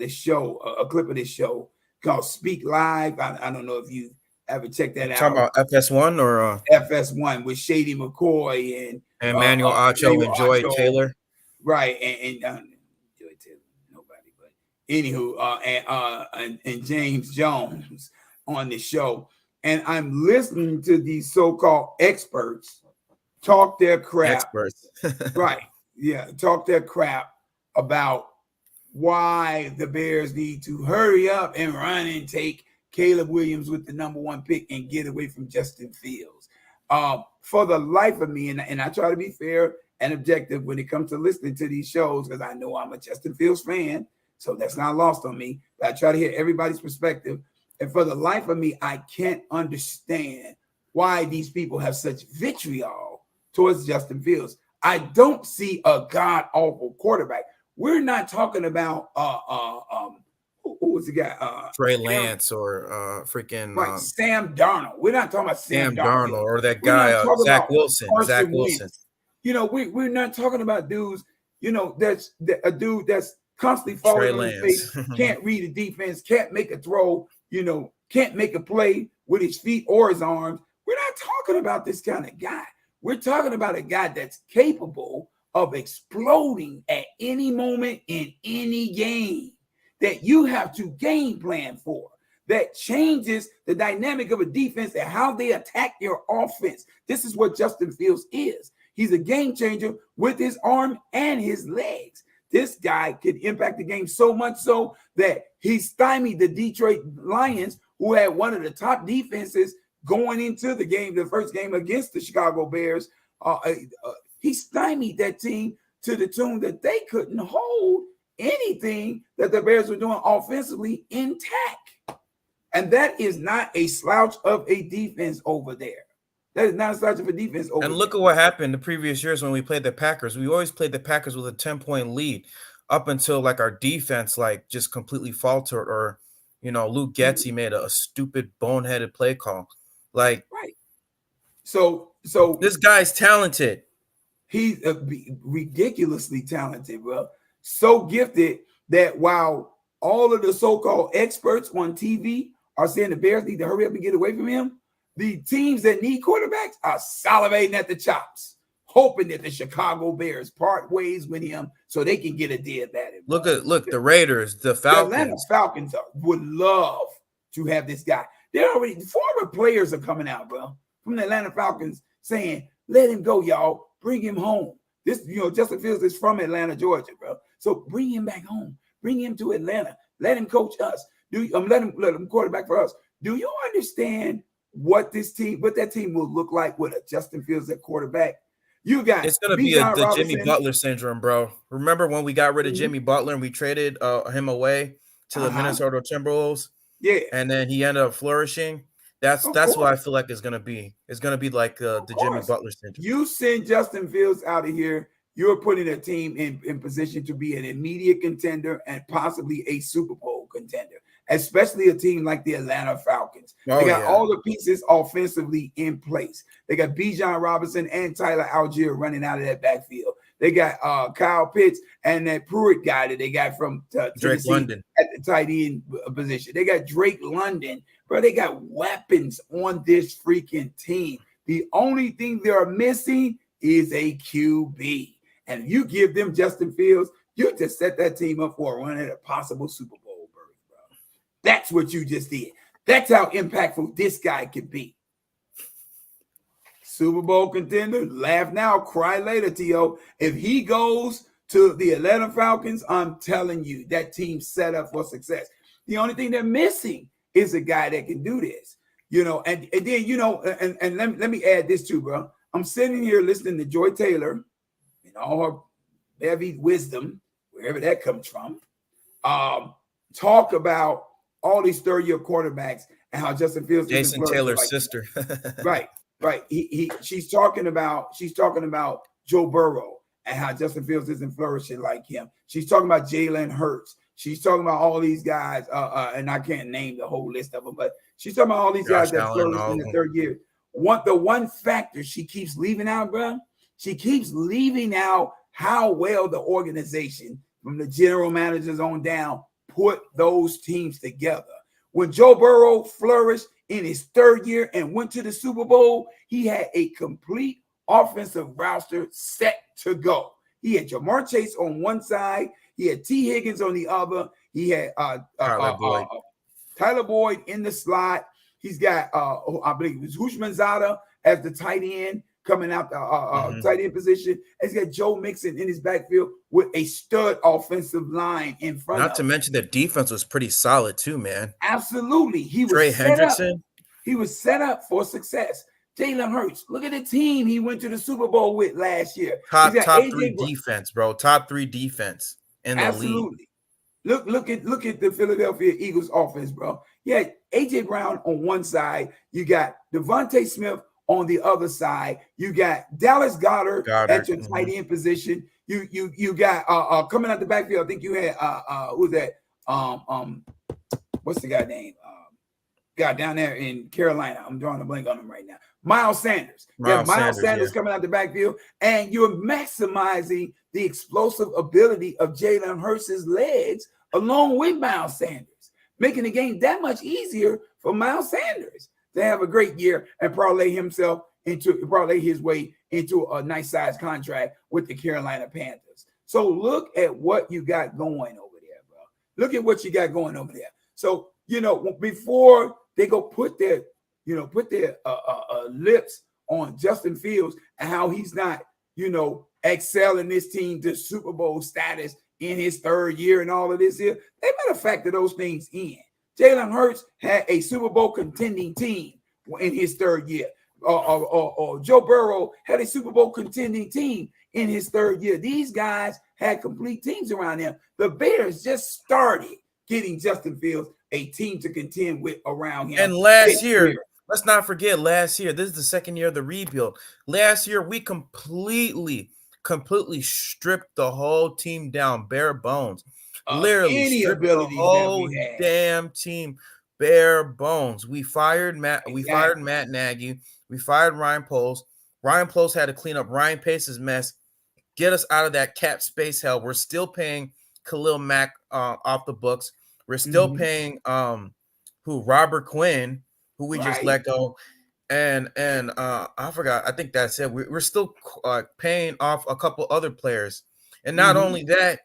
show, a clip of this show called Speak Live. I don't know if you ever checked that out. Talking about FS1 or FS1 with Shady McCoy and Manuel Acho and Joy Taylor. Right, and Joy Taylor, nobody, but anywho, and James Jones on the show. And I'm listening to these so-called experts talk their crap. Experts. Right. Yeah. Talk their crap about why the Bears need to hurry up and run and take Caleb Williams with the #1 pick and get away from Justin Fields. For the life of me, and I try to be fair and objective when it comes to listening to these shows, because I know I'm a Justin Fields fan, so that's not lost on me. But I try to hear everybody's perspective. And for the life of me, I can't understand why these people have such vitriol towards Justin Fields. I don't see a god-awful quarterback. We're not talking about who was the guy? Trey Lance or freaking right, Sam Darnold. We're not talking about Sam Darnold or that guy Zach Wilson. Zach Wilson. You know, we're not talking about dudes. You know, that's a dude that's constantly falling on his face, can't read a defense, can't make a throw. You know, can't make a play with his feet or his arms. We're not talking about this kind of guy. We're talking about a guy that's capable of exploding at any moment in any game that you have to game plan for, that changes the dynamic of a defense and how they attack your offense. This is what Justin Fields is. He's a game changer with his arm and his legs. This guy could impact the game so much so that he stymied the Detroit Lions, who had one of the top defenses going into the game, the first game against the Chicago Bears. He stymied that team to the tune that they couldn't hold anything that the Bears were doing offensively intact. And that is not a slouch of a defense over there. That is not a slouch of a defense over there. And look at what happened the previous years when we played the Packers. We always played the Packers with a 10-point lead up until like our defense like just completely faltered, or you know, Luke Getsy made a stupid boneheaded play call. Like, right. So this guy's talented. He's ridiculously talented, bro. So gifted that while all of the so-called experts on TV are saying the Bears need to hurry up and get away from him, the teams that need quarterbacks are salivating at the chops, hoping that the Chicago Bears part ways with him so they can get a dib at him. Look the Raiders, the Falcons. The Atlanta Falcons would love to have this guy. They're already, former players are coming out, bro, from the Atlanta Falcons saying, let him go, y'all. Bring him home. This, you know, Justin Fields is from Atlanta, Georgia, bro. So bring him back home. Bring him to Atlanta. Let him coach us. Let him quarterback for us. Do you understand what that team will look like with a Justin Fields at quarterback? You got it's gonna be the Jimmy Butler syndrome, bro. Remember when we got rid of Jimmy Butler and we traded him away to the Minnesota Timberwolves? Yeah, and then he ended up flourishing. That's what I feel like it's gonna be. It's gonna be like the Jimmy Butler syndrome. You send Justin Fields out of here, you're putting a team in position to be an immediate contender and possibly a Super Bowl contender, especially a team like the Atlanta Falcons. They got all the pieces offensively in place. They got Bijan Robinson and Tyler Algier running out of that backfield. They got Kyle Pitts and that Pruitt guy that they got from Drake London at the tight end position. They got Drake London, bro. They got weapons on this freaking team. The only thing they're missing is a QB. And you give them Justin Fields, you just set that team up for a run at a possible Super Bowl, bro. That's what you just did. That's how impactful this guy could be. Super Bowl contender, laugh now, cry later, T.O. If he goes to the Atlanta Falcons, I'm telling you, that team's set up for success. The only thing they're missing is a guy that can do this, and then, and let me add this too, bro. I'm sitting here listening to Joy Taylor and all her heavy wisdom, wherever that comes from, talk about all these third-year quarterbacks and how Justin Fields, Jason Taylor's sister, right. She's talking about Joe Burrow and how Justin Fields isn't flourishing like him. She's talking about Jalen Hurts. She's talking about all these guys, and I can't name the whole list of them, but she's talking about all these guys that flourished in the third year. The one factor she keeps leaving out, bro, she keeps leaving out how well the organization, from the general managers on down, put those teams together. When Joe Burrow flourished in his third year and went to the Super Bowl, he had a complete offensive roster set to go. He had Jamar Chase on one side. He had T. Higgins on the other. He had Tyler Boyd in the slot. He's got, I believe it was Houshmandzadeh as the tight end coming out the tight end position. And he's got Joe Mixon in his backfield with a stud offensive line in front of him. Not to mention the defense was pretty solid too, man. Absolutely. He was Trey Hendrickson. He was set up for success. Jalen Hurts, look at the team he went to the Super Bowl with last year. Top three defense, bro. Top three defense in the league. Look at the Philadelphia Eagles offense, bro. Yeah, AJ Brown on one side. You got Devontae Smith on the other side. You got Dallas Goedert at your tight end position. You got coming out the backfield. I think you had who's that? What's the guy name? Guy down there in Carolina. I'm drawing a blank on him right now. Miles Sanders. Miles Sanders coming out the backfield, and you're maximizing the explosive ability of Jalen Hurts' legs along with Miles Sanders, making the game that much easier for Miles Sanders to have a great year and parlay his way into a nice size contract with the Carolina Panthers. So look at what you got going over there, bro. Look at what you got going over there. So, before they go put their lips on Justin Fields and how he's not, excelling this team to Super Bowl status in his third year and all of this here, they better factor those things in. Jalen Hurts had a Super Bowl contending team in his third year. Joe Burrow had a Super Bowl contending team in his third year. These guys had complete teams around them. The Bears just started getting Justin Fields a team to contend with around him. And last year, let's not forget, this is the second year of the rebuild. Last year, we completely stripped the whole team down, bare bones. Literally stripped the whole damn team bare bones. We fired Matt Nagy. We fired Ryan Poles. Ryan Poles had to clean up Ryan Pace's mess, get us out of that cap space hell. We're still paying Khalil Mack off the books. We're still paying Robert Quinn, who we just let go. And I forgot. I think that's it. We're still paying off a couple other players. And not only that,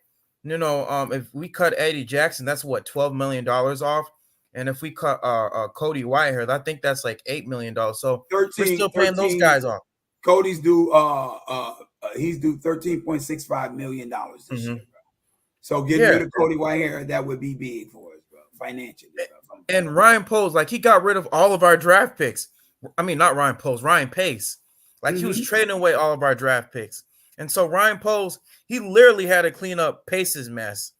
if we cut Eddie Jackson, that's what, $12 million off. And if we cut Cody Whitehair, I think that's like $8 million. So we're still paying those guys off. Cody's due he's due $13.65 million this year, bro. So getting rid of Cody Whitehair, that would be big for us, bro, financially. And Ryan Poles, he got rid of all of our draft picks. I mean, not Ryan Poles, Ryan Pace. He was trading away all of our draft picks. And so Ryan Poles, he literally had to clean up Pace's mess.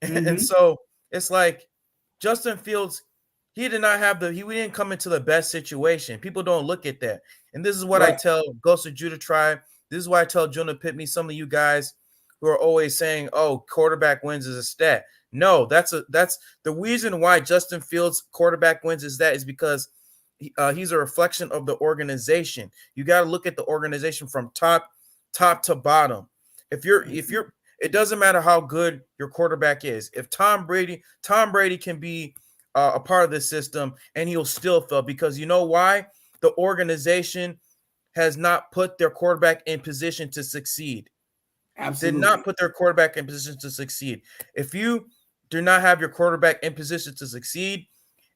And so it's like Justin Fields, he didn't come into the best situation. People don't look at that. And this is what I tell Ghost of Judah Tribe. This is why I tell Jonah Pitney, some of you guys who are always saying, oh, quarterback wins is a stat. No, that's the reason why Justin Fields quarterback wins is because he's a reflection of the organization. You got to look at the organization from top to bottom. It doesn't matter how good your quarterback is. If Tom Brady can be a part of this system and he'll still fail, because you know why? The organization has not put their quarterback in position to succeed. did not put their quarterback in position to succeed. If you do not have your quarterback in position to succeed,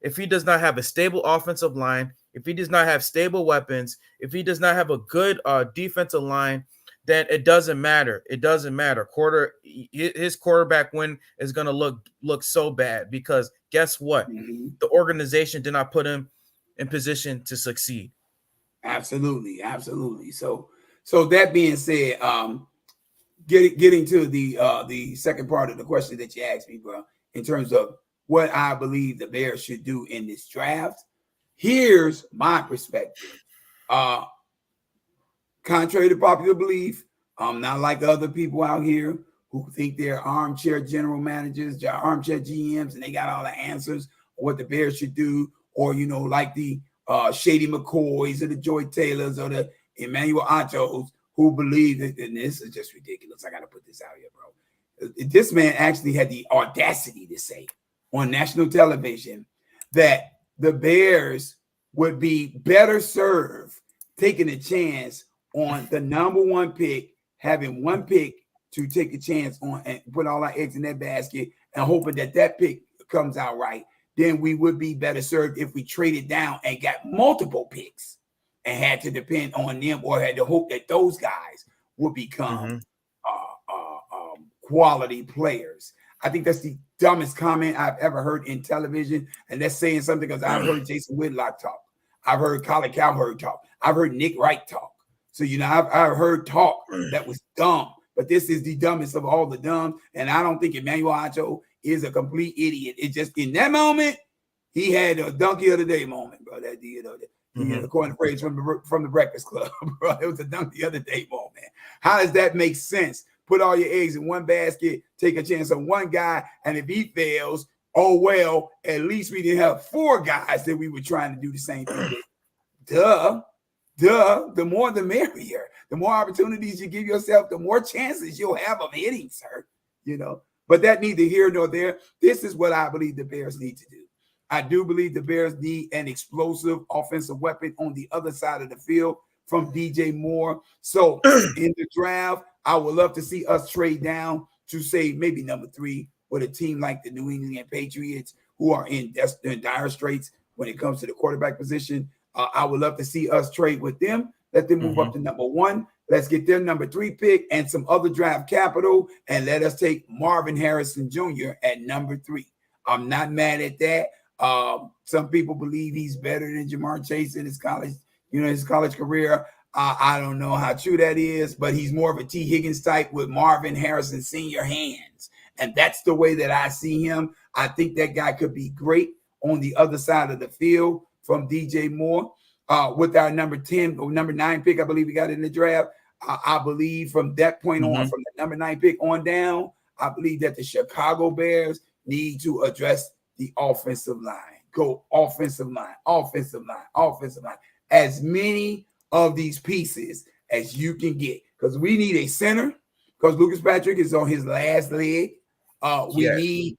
if he does not have a stable offensive line, if he does not have stable weapons, if he does not have a good defensive line, then it doesn't matter. It doesn't matter. His quarterback win is going to look so bad because guess what? The organization did not put him in position to succeed. Absolutely. So that being said, getting to the second part of the question that you asked me, bro, in terms of what I believe the Bears should do in this draft, here's my perspective. Contrary to popular belief, not like other people out here who think they're armchair general managers, armchair GMs, and they got all the answers on what the Bears should do, or like the Shady McCoys or the Joy Taylors or the Emmanuel Achos who believe that, and this is just ridiculous. I got to put this out here, bro. This man actually had the audacity to say on national television that the Bears would be better served taking a chance on the number one pick, having one pick to take a chance on and put all our eggs in that basket and hoping that pick comes out right. Then we would be better served if we traded down and got multiple picks and had to depend on them or had to hope that those guys would become quality players. I think that's the dumbest comment I've ever heard in television. And that's saying something because I've heard Jason Whitlock talk. I've heard Colin Cowherd talk. I've heard Nick Wright talk. So, I've heard talk that was dumb. But this is the dumbest of all the dumb. And I don't think Emmanuel Acho is a complete idiot. It just, in that moment, he had a donkey of the day moment, bro. That according to phrase from the Breakfast Club, bro. It was a donkey of the day moment. How does that make sense? Put all your eggs in one basket, take a chance on one guy, and if he fails, oh well, at least we didn't have four guys that we were trying to do the same thing with. Duh. The more the merrier. The more opportunities you give yourself, the more chances you'll have of hitting, sir. But that neither here nor there. This is what I believe the Bears need to do. I do believe the Bears need an explosive offensive weapon on the other side of the field from DJ Moore. So in the draft, I would love to see us trade down to say maybe number 3 with a team like the New England Patriots who are in dire straits when it comes to the quarterback position. I would love to see us trade with them. Let them move up to number 1. Let's get their number 3 pick and some other draft capital, and let us take Marvin Harrison Jr. at number 3. I'm not mad at that. Some people believe he's better than Jamar Chase in his college career. I don't know how true that is, but he's more of a T. Higgins type with Marvin Harrison Sr. hands. And that's the way that I see him. I think that guy could be great on the other side of the field from DJ Moore. With our number 10 or number 9 pick, I believe we got in the draft. I believe from that point on, from the number 9 pick on down, I believe that the Chicago Bears need to address the offensive line. Go offensive line. As many of these pieces as you can get, because we need a center, because Lucas Patrick is on his last leg. We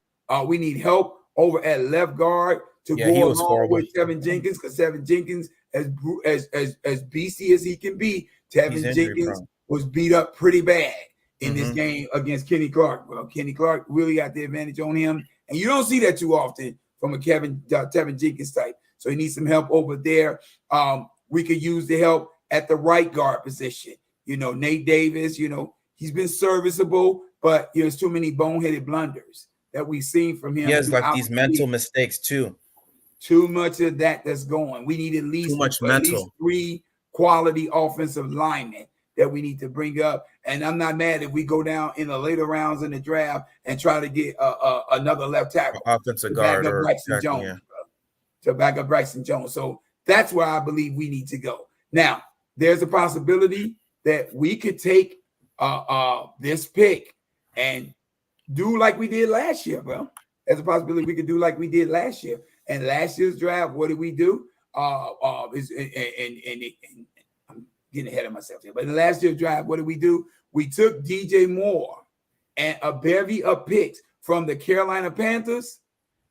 need help over at left guard to go along with Tevin Jenkins, because Tevin Jenkins, as beastie as he can be, Tevin Jenkins was beat up pretty bad in this game against Kenny Clark. Well, Kenny Clark really got the advantage on him, and you don't see that too often from a Tevin Jenkins type. So he needs some help over there. We could use the help at the right guard position. Nate Davis, he's been serviceable, but there's too many boneheaded blunders that we've seen from him. He has like these mental mistakes too. Too much of that's going. We need at least 3 quality offensive linemen that we need to bring up. And I'm not mad if we go down in the later rounds in the draft and try to get another left tackle, offensive guard, or Braxton Jones, to back up Braxton Jones. So that's where I believe we need to go. Now, there's a possibility that we could take this pick and do like we did last year, bro. There's a possibility we could do like we did last year. And last year's draft, what did we do? I'm getting ahead of myself here. But in last year's draft, what did we do? We took DJ Moore and a bevy of picks from the Carolina Panthers,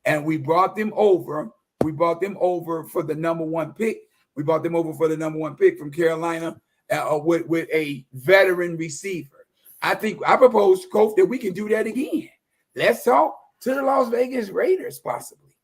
and we brought them over. We brought them over for the number 1 pick. We brought them over for the number 1 pick from Carolina with a veteran receiver. I propose, Coach, that we can do that again. Let's talk to the Las Vegas Raiders, possibly.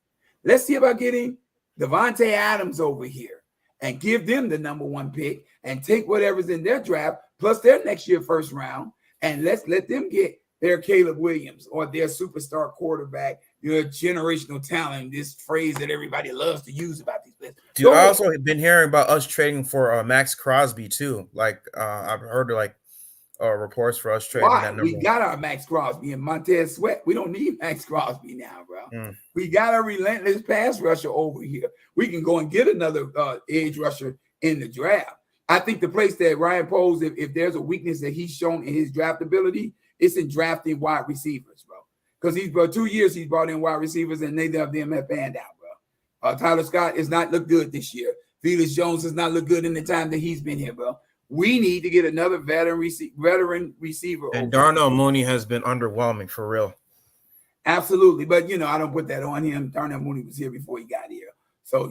Let's see about getting Devontae Adams over here and give them the #1 pick and take whatever's in their draft plus their next year first round, and let's let them get their Caleb Williams or their superstar quarterback, your generational talent, this phrase that everybody loves to use about these players. Dude, I also have been hearing about us trading for Max Crosby too. Like I've heard like reports for us trading that number. We got our Max Crosby and Montez Sweat. We don't need Max Crosby now, bro. We got a relentless pass rusher over here. We can go and get another edge rusher in the draft. I think the place that Ryan Poles, if there's a weakness that he's shown in his draft ability, it's in drafting wide receivers, bro. Because he's 2 years he's brought in wide receivers and neither of them have panned out, bro. Tyler Scott has not looked good this year. Felix Jones has not looked good in the time that he's been here, bro. We need to get another veteran receiver. And Darnell Mooney has been underwhelming for real. Absolutely. But, I don't put that on him. Darnell Mooney was here before he got here. So,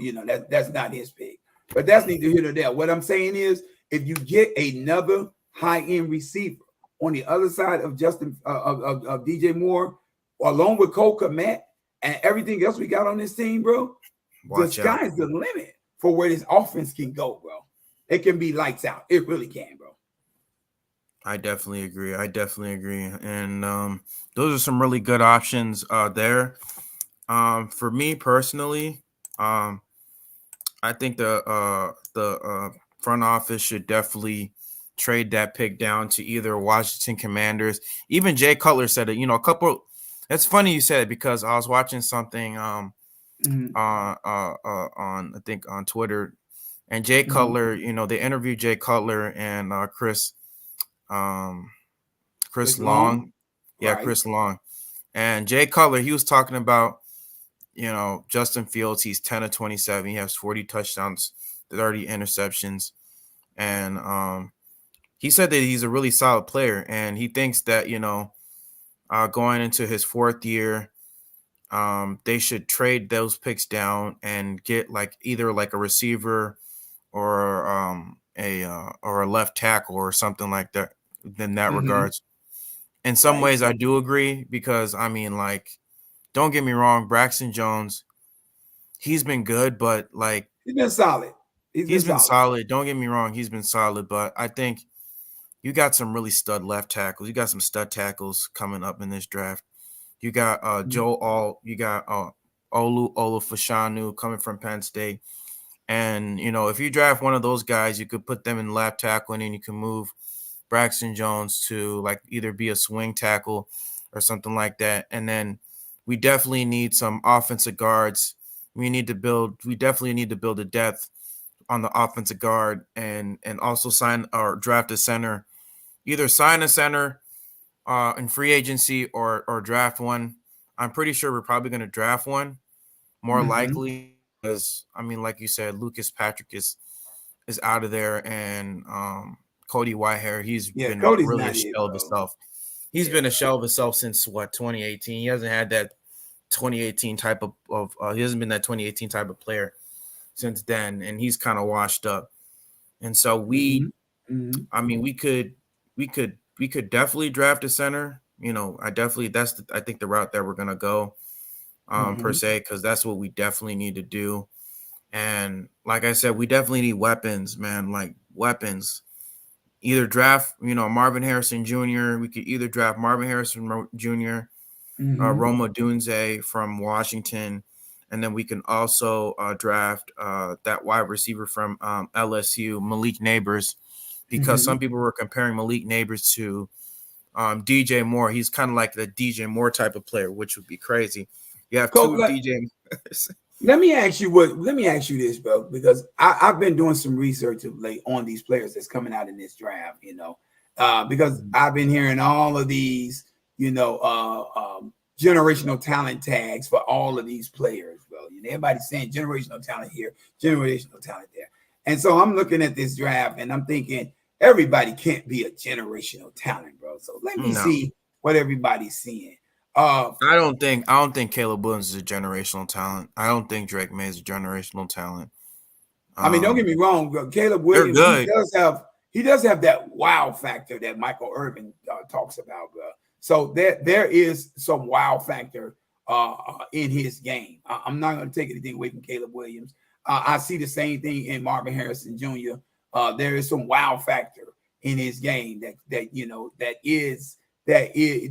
that's not his pick. But that's neither here nor there. What I'm saying is, if you get another high-end receiver on the other side of of DJ Moore, along with Cole Kmet and everything else we got on this team, bro, the sky's the limit for where this offense can go, bro. It can be lights out. It really can, bro. I definitely agree. And those are some really good options there. For me personally, I think the front office should definitely trade that pick down to either Washington Commanders. Even Jay Cutler said it. A couple. It's funny you said it because I was watching something on I think on Twitter, and Jay Cutler. They interviewed Jay Cutler and Chris Long. Yeah, right. Chris Long. And Jay Cutler, he was talking about, Justin Fields, he's 10 of 27. He has 40 touchdowns, 30 interceptions. And he said that he's a really solid player. And he thinks that, going into his fourth year, they should trade those picks down and get either a receiver or a left tackle or something like that in that regards. In some ways, I do agree because, don't get me wrong, Braxton Jones, he's been good, but he's been solid. He's been solid. Don't get me wrong, he's been solid, but I think you got some really stud left tackles. You got some stud tackles coming up in this draft. You got Joe Alt, you got Olu Olufashanu coming from Penn State. And, if you draft one of those guys, you could put them in left tackle and then you can move Braxton Jones to either be a swing tackle or something like that. And then we definitely need some offensive guards. We definitely need to build a depth on the offensive guard and also sign or draft a center. Either sign a center in free agency or draft one. I'm pretty sure we're probably going to draft one more likely because, like you said, Lucas Patrick is out of there and Cody Whitehair, he's been really a shell of himself. He's been a shell of himself since 2018. He hasn't had that 2018 type of he hasn't been that 2018 type of player since then, and he's kind of washed up. And so we could definitely draft a center. I think the route that we're gonna go per se, because that's what we definitely need to do. And like I said, we definitely need weapons, man. Weapons. Either draft, Marvin Harrison Jr. We could either draft Marvin Harrison Jr., Roma Dunze from Washington, and then we can also draft that wide receiver from LSU, Malik Neighbors, because some people were comparing Malik Neighbors to DJ Moore. He's kind of like the DJ Moore type of player, which would be crazy. You have two DJ. Let me ask you this, bro, because I've been doing some research of late on these players that's coming out in this draft, because I've been hearing all of these, generational talent tags for all of these players, bro. Everybody's saying generational talent here, generational talent there. And so I'm looking at this draft and I'm thinking everybody can't be a generational talent, bro. So let me see what everybody's seeing. I don't think Caleb Williams is a generational talent. I don't think Drake May is a generational talent. Don't get me wrong, bro. Caleb Williams, he does have that wow factor that Michael Irvin talks about, bro. So there is some wow factor in his game. I'm not going to take anything away from Caleb Williams. I see the same thing in Marvin Harrison Jr. There is some wow factor in his game that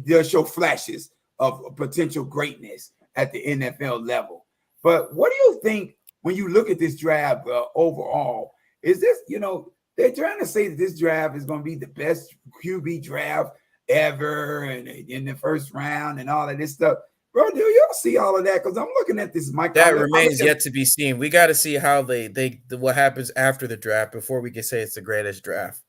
does show flashes of potential greatness at the NFL level. But what do you think when you look at this draft overall? Is this, they're trying to say that this draft is going to be the best QB draft ever and in the first round and all of this stuff. Bro, do y'all see all of that? Because I'm looking at this, Mike. That remains yet to be seen. We got to see how what happens after the draft before we can say it's the greatest draft.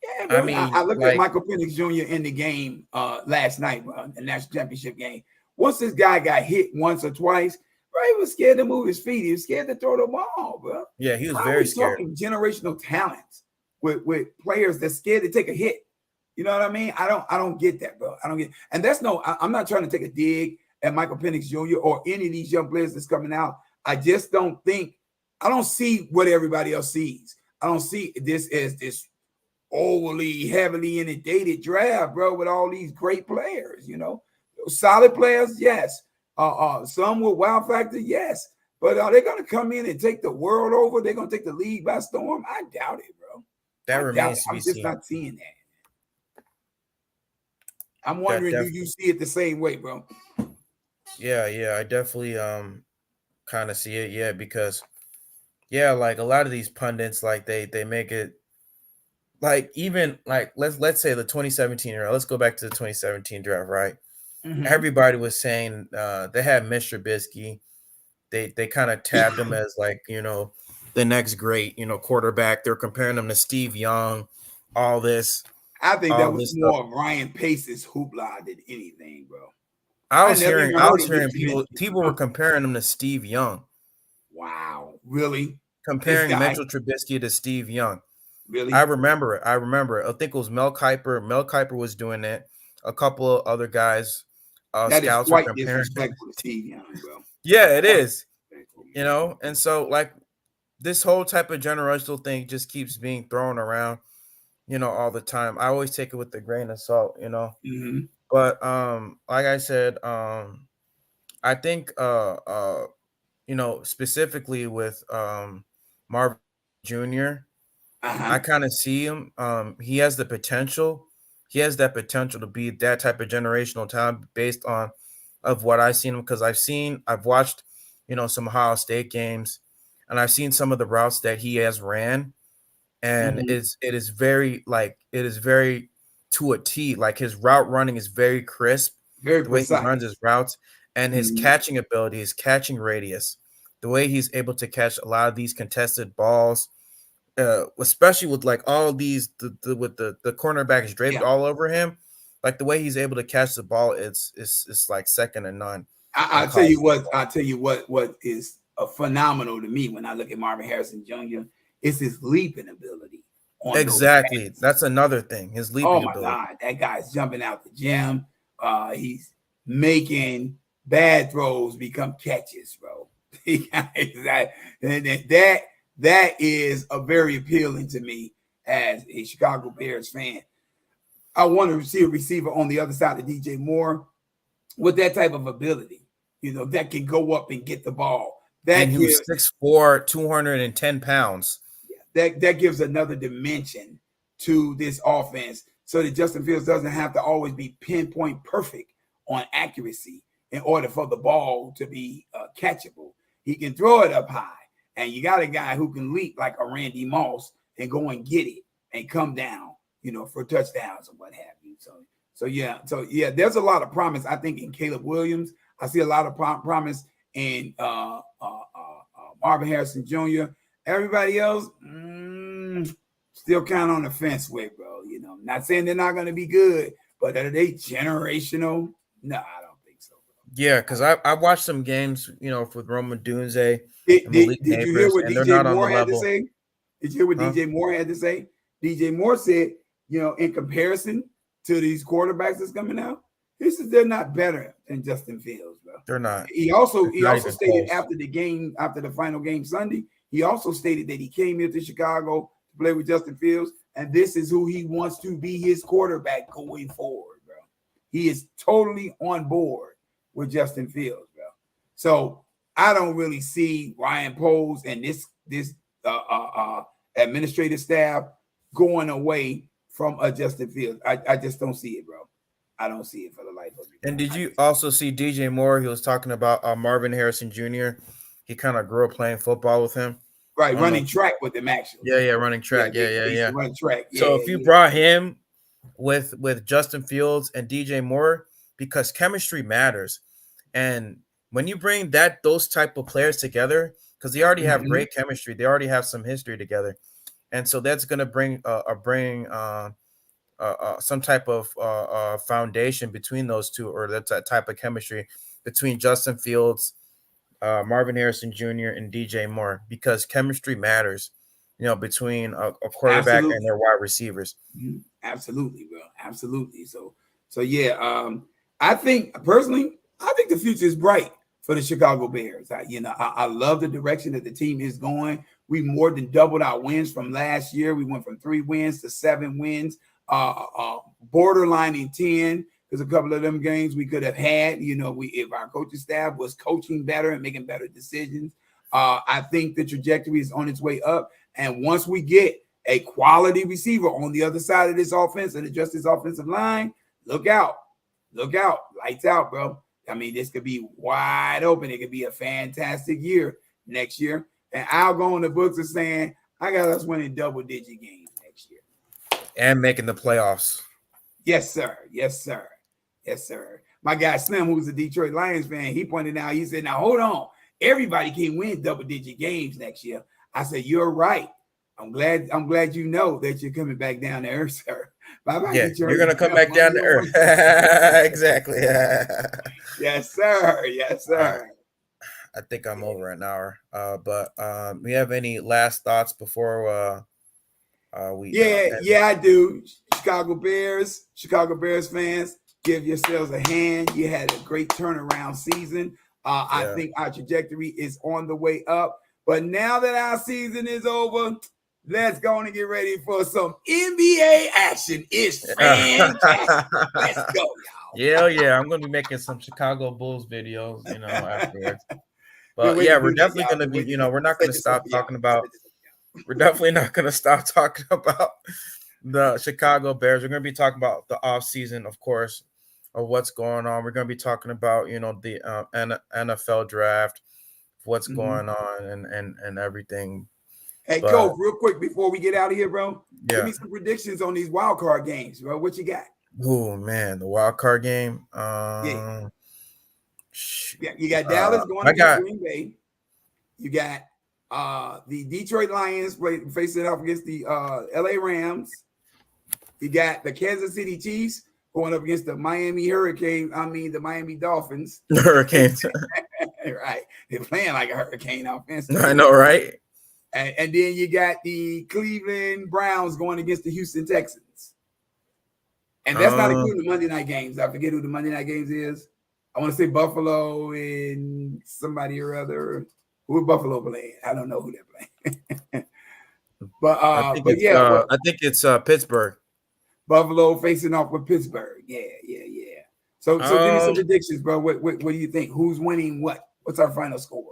Yeah, bro. I mean, I looked at Michael Penix Jr. in the game last night, bro, the national championship game. Once this guy got hit once or twice, bro, he was scared to move his feet. He was scared to throw the ball, bro. Yeah, he was very scared. Talking generational talents with players that's scared to take a hit. You know what I mean? I don't get that, bro. I don't get, and that's I'm not trying to take a dig at Michael Penix Jr. or any of these young players that's coming out. I just don't see what everybody else sees. I don't see this as this overly heavily inundated draft, bro, with all these great players, solid players, yes. Some with wow factor, yes. But are they going to come in and take the world over? They're going to take the league by storm? I doubt it, bro. That remains to be seen. I'm just not seeing that. I'm wondering, do you see it the same way, bro? Yeah, I definitely kind of see it, yeah, because like a lot of these pundits, like they make it like even like let's say the 2017 era. Let's go back to the 2017 draft, right? Mm-hmm. Everybody was saying they had Mitch Trubisky. They kind of tabbed him as like, the next great, quarterback. They're comparing him to Steve Young, all this. I think that was more of Ryan Pace's hoopla than anything, bro. I was hearing people were comparing him to Steve Young. Wow, really? Comparing Mitchell Trubisky to Steve Young. Really? I remember it. I think it was Mel Kiper. Mel Kiper was doing it. A couple of other guys, scouts were comparing to Steve Young, bro. Yeah, it is. And so like this whole type of generational thing just keeps being thrown around, all the time. I always take it with a grain of salt, Mm-hmm. But like I said, I think specifically with Marvin Jr., I kind of see him. He has the potential. He has that potential to be that type of generational talent based on of what I've seen him, because I've watched, some Ohio State games, and I've seen some of the routes that he has ran, and it is very to a T. Like his route running is very crisp, very the way he runs his routes, and his catching ability, his catching radius, the way he's able to catch a lot of these contested balls, especially with like all these with the cornerbacks draped all over him, like the way he's able to catch the ball, it's like second to none. I'll tell you what is phenomenal to me when I look at Marvin Harrison Jr. is his leaping ability. Exactly. That's another thing. His leaping ability. Oh my God, that guy's jumping out the gym. He's making bad throws become catches, bro. That is a very appealing to me as a Chicago Bears fan. I want to see a receiver on the other side of DJ Moore with that type of ability, that can go up and get the ball. And he was 6'4", 210 pounds. That gives another dimension to this offense so that Justin Fields doesn't have to always be pinpoint perfect on accuracy in order for the ball to be catchable. He can throw it up high, and you got a guy who can leap like a Randy Moss and go and get it and come down, for touchdowns and what have you. So yeah, there's a lot of promise, I think, in Caleb Williams. I see a lot of promise in Marvin Harrison Jr. Everybody else, still kind of on the fence with, bro. Not saying they're not going to be good, but are they generational? No, I don't think so, bro. Yeah, because I watched some games, with Rome Odunze. Did you hear what DJ Moore had to say? Did you hear what DJ Moore had to say? DJ Moore said, in comparison to these quarterbacks that's coming out, he says they're not better than Justin Fields, bro. They're not. He also stated after the final game Sunday, he also stated that he came here to Chicago to play with Justin Fields and this is who he wants to be his quarterback going forward, bro. He is totally on board with Justin Fields, bro. So I don't really see Ryan Poles and this administrative staff going away from Justin Fields. I just don't see it, bro. I don't see it for the life of me. And did you also see DJ Moore? He was talking about Marvin Harrison Jr. He kind of grew up playing football with him. Right, running track with them, actually. Yeah, running track. Yeah. Running track. So if you brought him with Justin Fields and DJ Moore, because chemistry matters, and when you bring those type of players together, because they already have great chemistry, they already have some history together, and so that's going to bring some type of foundation between those two, or that type of chemistry between Justin Fields, Marvin Harrison Jr. and DJ Moore, because chemistry matters, between a quarterback and their wide receivers. Absolutely, bro. Absolutely. So yeah, I think personally, the future is bright for the Chicago Bears. I love the direction that the team is going. We more than doubled our wins from last year. We went from 3 wins to 7 wins, borderline in 10. Because a couple of them games we could have had, if our coaching staff was coaching better and making better decisions. I think the trajectory is on its way up. And once we get a quality receiver on the other side of this offense and adjust this offensive line, look out. Lights out, bro. I mean, this could be wide open. It could be a fantastic year next year. And I'll go on the books of saying, I got us winning double-digit games next year. And making the playoffs. Yes, sir. My guy Slim, who's a Detroit Lions fan, he pointed out, he said, now hold on. Everybody can win double-digit games next year. I said, you're right. I'm glad you know that you're coming back down to earth, sir. Bye-bye. Yeah, you're going to come back down to earth. Exactly. Yes, sir. I think I'm over an hour. But we have any last thoughts before we I do. Chicago Bears fans, give yourselves a hand. You had a great turnaround season. I think our trajectory is on the way up. But now that our season is over, let's go and get ready for some NBA action. It's fantastic. Let's go, y'all. Yeah. I'm going to be making some Chicago Bulls videos, afterwards. But we're definitely going to be, we're not going to stop talking about. We're definitely not going to stop talking about the Chicago Bears. We're going to be talking about the offseason, of course, of what's going on. We're going to be talking about, the NFL draft, what's going on and everything. Hey, Coach, real quick before we get out of here, bro, give me some predictions on these wild card games, bro. What you got? Oh, man, the wild card game. You got Dallas going against Green Bay. You got the Detroit Lions facing off against the LA Rams. You got the Kansas City Chiefs going up against the Miami Dolphins. Hurricanes. Right. They're playing like a hurricane offense. I know, right? And then you got the Cleveland Browns going against the Houston Texans. And that's not including the Monday night games. I forget who the Monday night games is. I want to say Buffalo and somebody or other. Who Buffalo playing? I don't know who they're playing. I think it's Pittsburgh. Buffalo facing off with Pittsburgh. Yeah. So give me some predictions, bro. What do you think? Who's winning what? What's our final scores?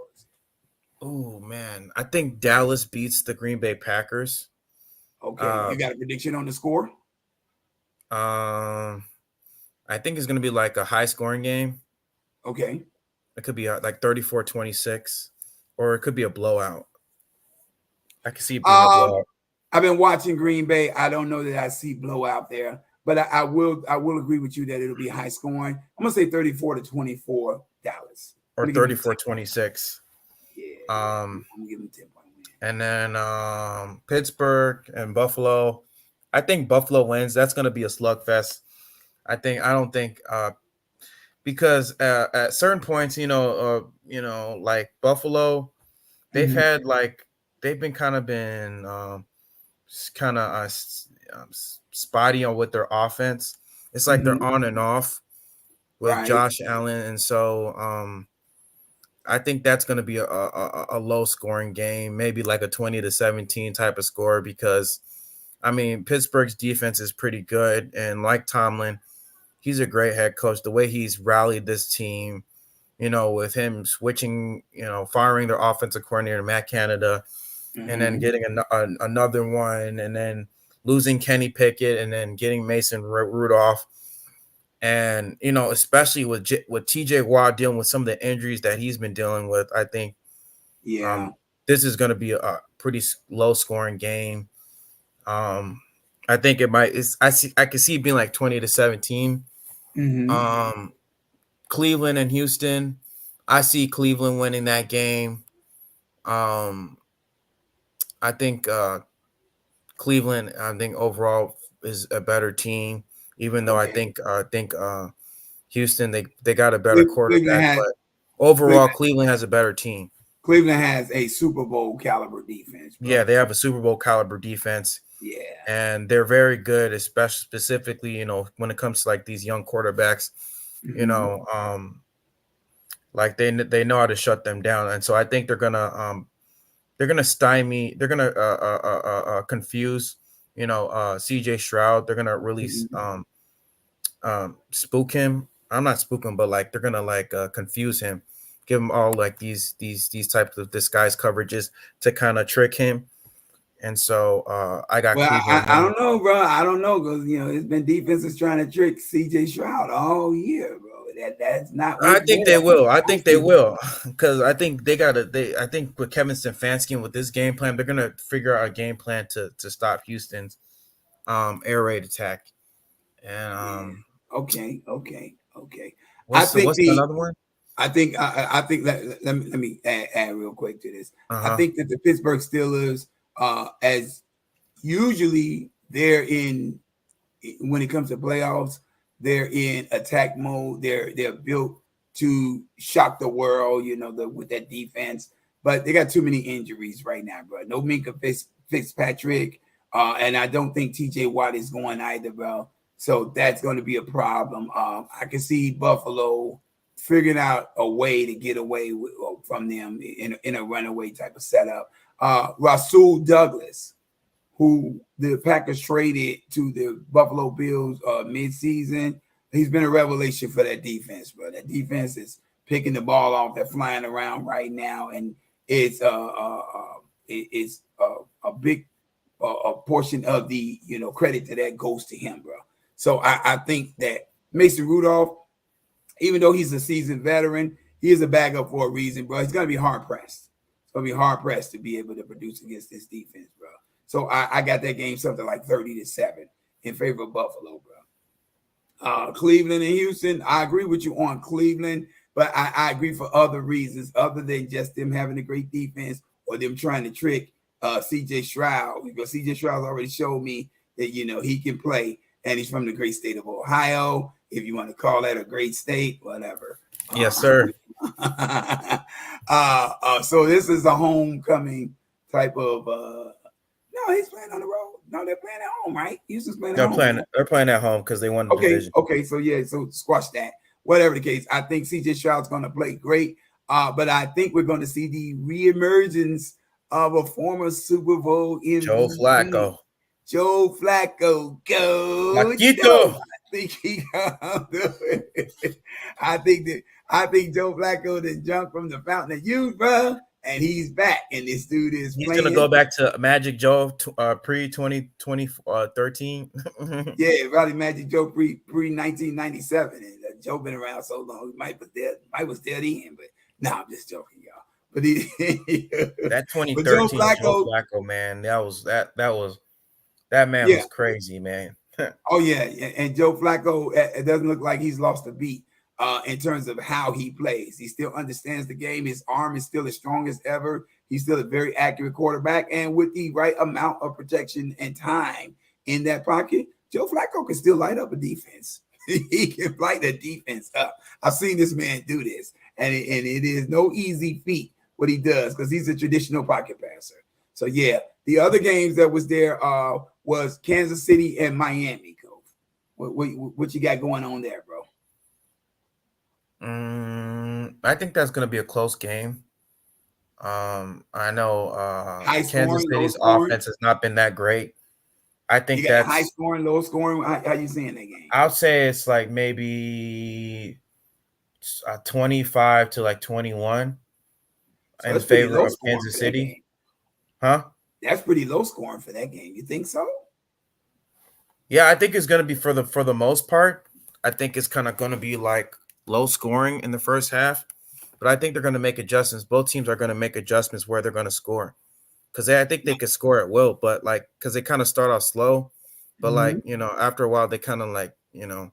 Oh, man. I think Dallas beats the Green Bay Packers. Okay. You got a prediction on the score? I think it's going to be like a high-scoring game. Okay. It could be like 34-26, or it could be a blowout. I can see it being a blowout. I've been watching Green Bay. I don't know that I see blowout there, but I will agree with you that it'll be high scoring. I'm gonna say 34-24 Dallas. Or 34-26. Yeah. I'm giving 10 point win. And then Pittsburgh and Buffalo. I think Buffalo wins. That's gonna be a slugfest. I don't think because at certain points, like Buffalo, they've had they've been spotty on with their offense. It's like they're on and off with Josh Allen, and so I think that's going to be a low scoring game, maybe like a 20-17 type of score, because I mean, Pittsburgh's defense is pretty good, and like Tomlin, he's a great head coach. The way he's rallied this team, with him switching, firing their offensive coordinator, Matt Canada, and then getting another one, and then losing Kenny Pickett, and then getting Mason Rudolph. And, especially with TJ Watt dealing with some of the injuries that he's been dealing with, I think this is going to be a pretty low scoring game. I think it might. I can see it being like 20-17. Cleveland and Houston. I see Cleveland winning that game. I think Cleveland. I think overall is a better team, even though I think Houston they got a better quarterback, but overall Cleveland has a better team. Cleveland has a Super Bowl caliber defense. Bro. Yeah, they have a Super Bowl caliber defense. Yeah, and they're very good, especially specifically, when it comes to like these young quarterbacks. Like they know how to shut them down, and so I think they're gonna stymie, they're gonna confuse, CJ Stroud. They're gonna really spook him. I'm not spook him, but like they're gonna confuse him, give him all like these types of disguise coverages to kind of trick him. And so I got Cleveland. I don't know, bro. I don't know because it's been defenses trying to trick CJ Stroud all year, bro. That's not. I think they will. I think they will because I think I think with Kevin Stefanski and with this game plan, they're gonna figure out a game plan to stop Houston's air raid attack. And okay. What's another one? I think that let me add real quick to this. I think that the Pittsburgh Steelers, as usually they're in when it comes to playoffs, they're in attack mode. They're built to shock the world, with that defense. But they got too many injuries right now, bro. No Minkah Fitzpatrick, and I don't think TJ Watt is going either, bro. So that's going to be a problem. I can see Buffalo figuring out a way to get away from them in a runaway type of setup. Rasul Douglas, who the Packers traded to the Buffalo Bills mid-season, he's been a revelation for that defense, bro. That defense is picking the ball off. They're flying around right now, and it's a big portion of the credit to that goes to him, bro. So I think that Mason Rudolph, even though he's a seasoned veteran, he is a backup for a reason, bro. He's going to be hard-pressed. It's going to be hard-pressed to be able to produce against this defense, bro. So I got that game something like 30-7 in favor of Buffalo, bro. Cleveland and Houston, I agree with you on Cleveland, but I agree for other reasons other than just them having a great defense or them trying to trick CJ Stroud, because CJ Stroud already showed me that, he can play, and he's from the great state of Ohio. If you want to call that a great state, whatever. Yes, sir. So this is a homecoming type of no, he's playing on the road. No, they're playing at home, right? Houston's playing at home. They're playing at home because they won the division. Okay, so squash that. Whatever the case, I think CJ Stroud's going to play great. But I think we're going to see the reemergence of a former Super Bowl MVP. Joe Flacco, go. Flaquito. I think he gonna do it. I think Joe Flacco done jumped from the fountain of youth, bro. And he's back, and this dude is he's playing. Gonna go back to Magic Joe pre-2013. Yeah, probably Magic Joe pre-1997. And Joe been around so long, Mike was there then, but I'm just joking, y'all. But that 2013 Joe Flacco, man, that man was crazy, man. Oh yeah, and Joe Flacco, it doesn't look like he's lost a beat. In terms of how he plays, he still understands the game. His arm is still as strong as ever. He's still a very accurate quarterback, and with the right amount of protection and time in that pocket, Joe Flacco can still light up a defense. He can light the defense up. I've seen this man do this, and it is no easy feat what he does because he's a traditional pocket passer. So yeah, the other games that was there was Kansas City and Miami. What you got going on there, bro? I think that's going to be a close game. I know Kansas City's offense has not been that great. I think You got high that's. scoring, low scoring. How you seeing that game? I'll say it's like maybe 25 to like 21 So in that's pretty favor low of scoring Kansas for that City. game. Huh? That's pretty low scoring for that game. You think so? Yeah, I think it's gonna be for the most part. I think it's kind of gonna be like low scoring in the first half, but I think they're gonna make adjustments. Both teams are gonna make adjustments where they're gonna score because I think they could score at will, but like because they kind of start off slow, but like Mhm. after a while they kind of like Now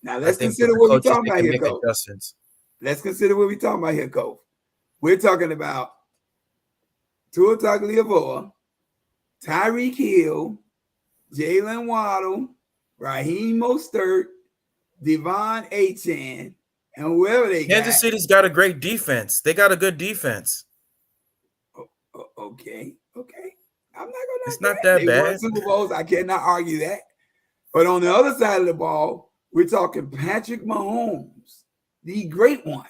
I let's think with consider the what we're coaches talking they about can here, make Coach. adjustments. Let's consider what we're talking about here, Coach. We're talking about Tua Tagovailoa, Tyreek Hill, Jalen Waddle, Raheem Mostert, Devon Achane, and whoever they Kansas got. City's got a great defense. They got a good defense. Okay. I'm not gonna It's knock not that. that They won bad. Super Bowls. I cannot argue that. But on the other side of the ball, we're talking Patrick Mahomes, the great one,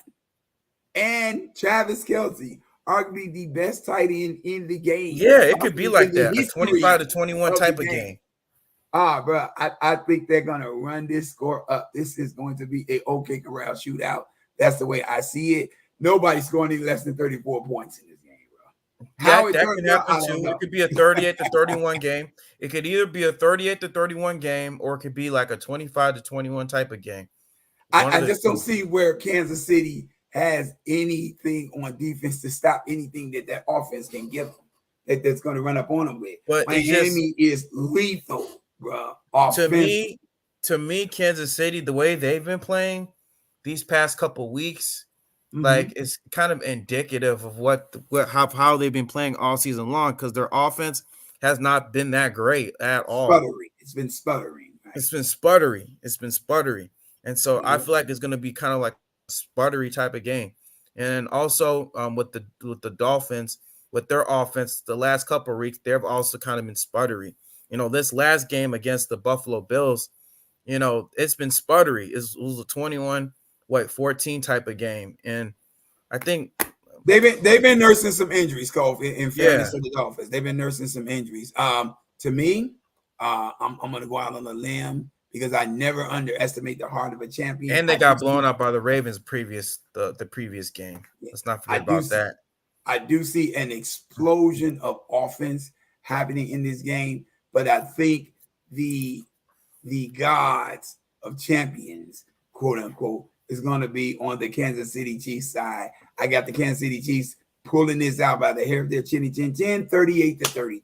and Travis Kelce, arguably the best tight end in the game, Yeah, it could be arguably in like the that. A 25 to history 21 of the type of game. game. Bro, I think they're gonna run this score up. This is going to be a OK Corral shootout. That's the way I see it. Nobody's scoring any less than 34 points in this game, bro. How it That turns can out, I happen don't too. It know. could be a 38 to 31 game. It could either be a 38 to 31 game or it could be like a 25 to 21 type of game. One of I the just don't two. see where Kansas City has anything on defense to stop anything that offense can give them that's going to run up on them with. But it's just Miami is lethal, bro. to Offense. me, Kansas City, the way they've been playing these past couple weeks, Mm-hmm. like it's kind of indicative of how they've been playing all season long because their offense has not been that great at all. Sputtering. It's been sputtering. Right? It's been sputtery. It's been sputtery. And so I Mm-hmm. feel like it's going to be kind of like a sputtery type of game. And also with the Dolphins, with their offense, the last couple of weeks, they've also kind of been sputtery. This last game against the Buffalo Bills, it's been sputtery. It was a 14 type of game. And I think They've been nursing some injuries, Cole. In fairness yeah. to the Dolphins, they've been nursing some injuries. To me, I'm going to go out on a limb because I never underestimate the heart of a champion. And they got blown out by the Ravens the previous game. Let's not forget about that. I do see an explosion of offense happening in this game, but I think the gods of champions, quote unquote, is going to be on the Kansas City Chiefs side. I got the Kansas City Chiefs pulling this out by the hair of their chinny chin chin, 38-33.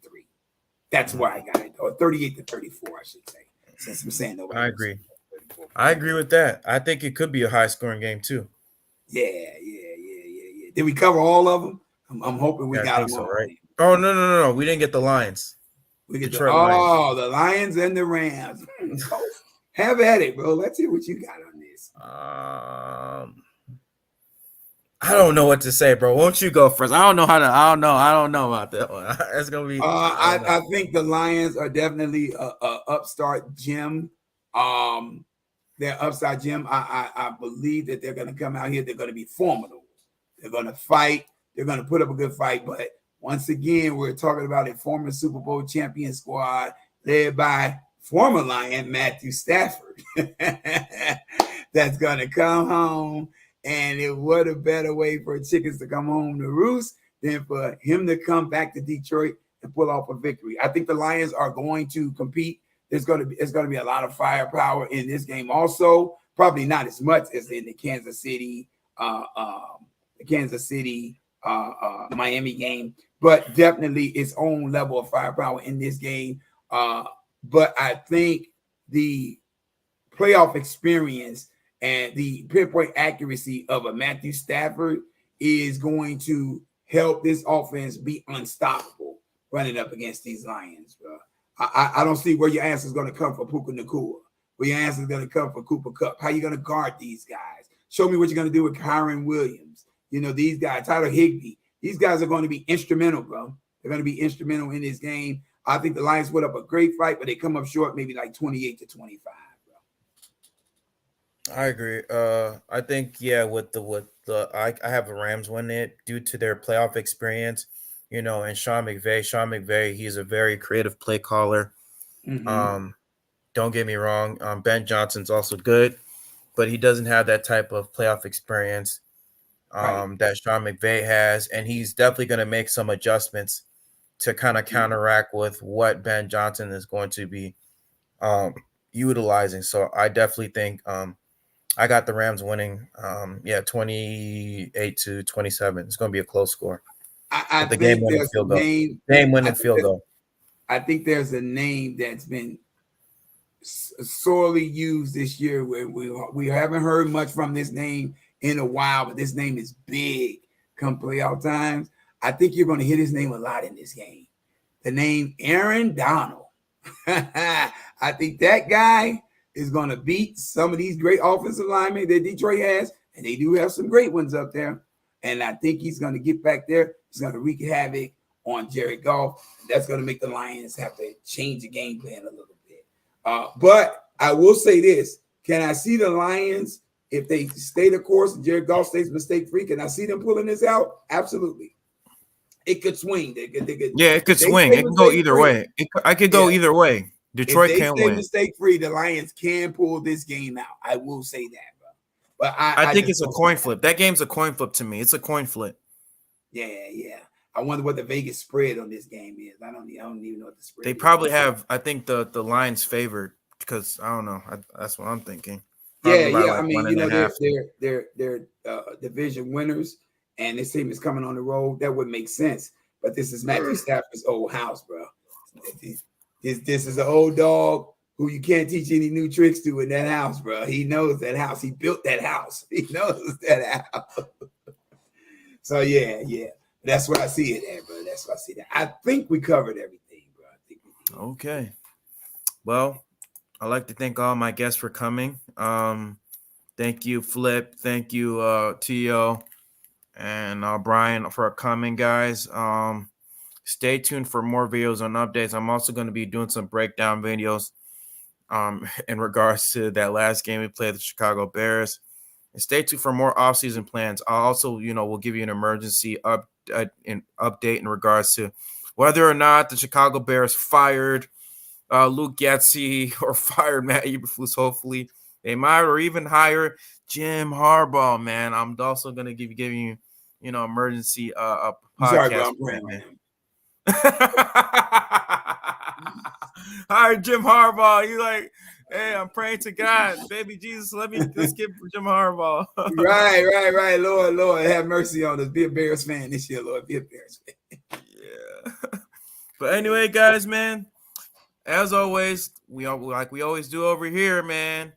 That's why I got it, or 38-34, I should say. Since I'm saying nobody. I agree. I agree with that. I think it could be a high scoring game too. Yeah. Did we cover all of them? I'm hoping we got them so, all. Right? Oh no. We didn't get the Lions. We get Detroit Lions. The Lions and the Rams. Have at it, bro. Let's see what you got on this. I don't know what to say, bro. Won't you go first? I don't know about that one. It's gonna be. I think the Lions are definitely a upstart gym. They're upstart gym. I believe that they're gonna come out here. They're gonna be formidable. They're gonna fight. They're gonna put up a good fight. But once again, we're talking about a former Super Bowl champion squad led by former Lion Matthew Stafford. That's gonna come home. And what a better way for chickens to come home to roost than for him to come back to Detroit and pull off a victory. I think the Lions are going to compete. It's going to be a lot of firepower in this game. Also, probably not as much as in the Kansas City, Miami game, but definitely its own level of firepower in this game. But I think the playoff experience and the pinpoint accuracy of a Matthew Stafford is going to help this offense be unstoppable running up against these Lions, bro. I don't see where your answer is going to come for Puka Nacua, where your answer is going to come for Cooper Kupp. How you going to guard these guys? Show me what you're going to do with Kyron Williams. These guys, Tyler Higbee. These guys are going to be instrumental, bro. They're going to be instrumental in this game. I think the Lions put up a great fight, but they come up short, maybe like 28-25. I agree. I think I have the Rams win it due to their playoff experience, and Sean McVay. He's a very creative play caller. Don't get me wrong. Ben Johnson's also good, but he doesn't have that type of playoff experience that Sean McVay has, and he's definitely going to make some adjustments to kind of counteract with what Ben Johnson is going to be utilizing. So I definitely think I got the Rams winning 28-27. It's going to be a close score. I the think game-winning there's field a goal. name. Game-winning field goal. I think there's a name that's been sorely used this year where we haven't heard much from this name in a while, but this name is big come playoff times. I think you're going to hear his name a lot in this game. The name Aaron Donald. I think that guy is going to beat some of these great offensive linemen that Detroit has, and they do have some great ones up there. And I think he's going to get back there. He's going to wreak havoc on Jared Goff. That's going to make the Lions have to change the game plan a little bit. But I will say this. Can I see the Lions, if they stay the course and Jared Goff stays mistake-free, can I see them pulling this out? Absolutely. It could swing. It could swing. It can go either way. I could go either way. Detroit can't win. If they stay mistake-free, the Lions can pull this game out. I will say that, bro. But I think it's a coin flip. That game's a coin flip to me. It's a coin flip. Yeah. I wonder what the Vegas spread on this game is. I don't even know what the spread They is. probably have, I think, the Lions favored because I don't know. That's what I'm thinking. Yeah. I mean, they're division winners, and this team is coming on the road. That would make sense. But this is Matthew Stafford's old house, bro. This is an old dog who you can't teach any new tricks to in that house, bro. He knows that house. He built that house. He knows that house. So yeah. That's where I see it at, bro. That's where I see that. I think we covered everything, bro. I think we did. Okay. Well, I'd like to thank all my guests for coming. Thank you, Flip. Thank you, T.O. and Brian for coming, guys. Stay tuned for more videos on updates. I'm also going to be doing some breakdown videos in regards to that last game we played, the Chicago Bears. And stay tuned for more offseason plans. I also, will give you an emergency update in regards to whether or not the Chicago Bears fired Luke Getsy or fired Matt Eberflus. Hopefully, they might, or even hire Jim Harbaugh. Man, I'm also going to give you, emergency podcast. Sorry, bro, I'm praying, man. Hi, Jim Harbaugh. You like, hey, I'm praying to God, baby Jesus. Let's get Jim Harbaugh. Right. Lord, have mercy on us. Be a Bears fan this year, Lord. Be a Bears fan. Yeah. But anyway, guys, man, as always, we always do over here, man.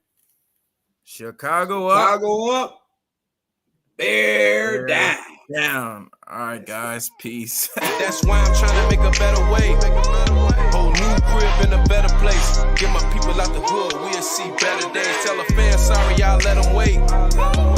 Chicago up. Bear down. All right, guys. Peace. That's why I'm trying to make a better way. Whole new crib in a better place. Get my people out the hood. We'll see better days. Tell a fan sorry, y'all let them wait.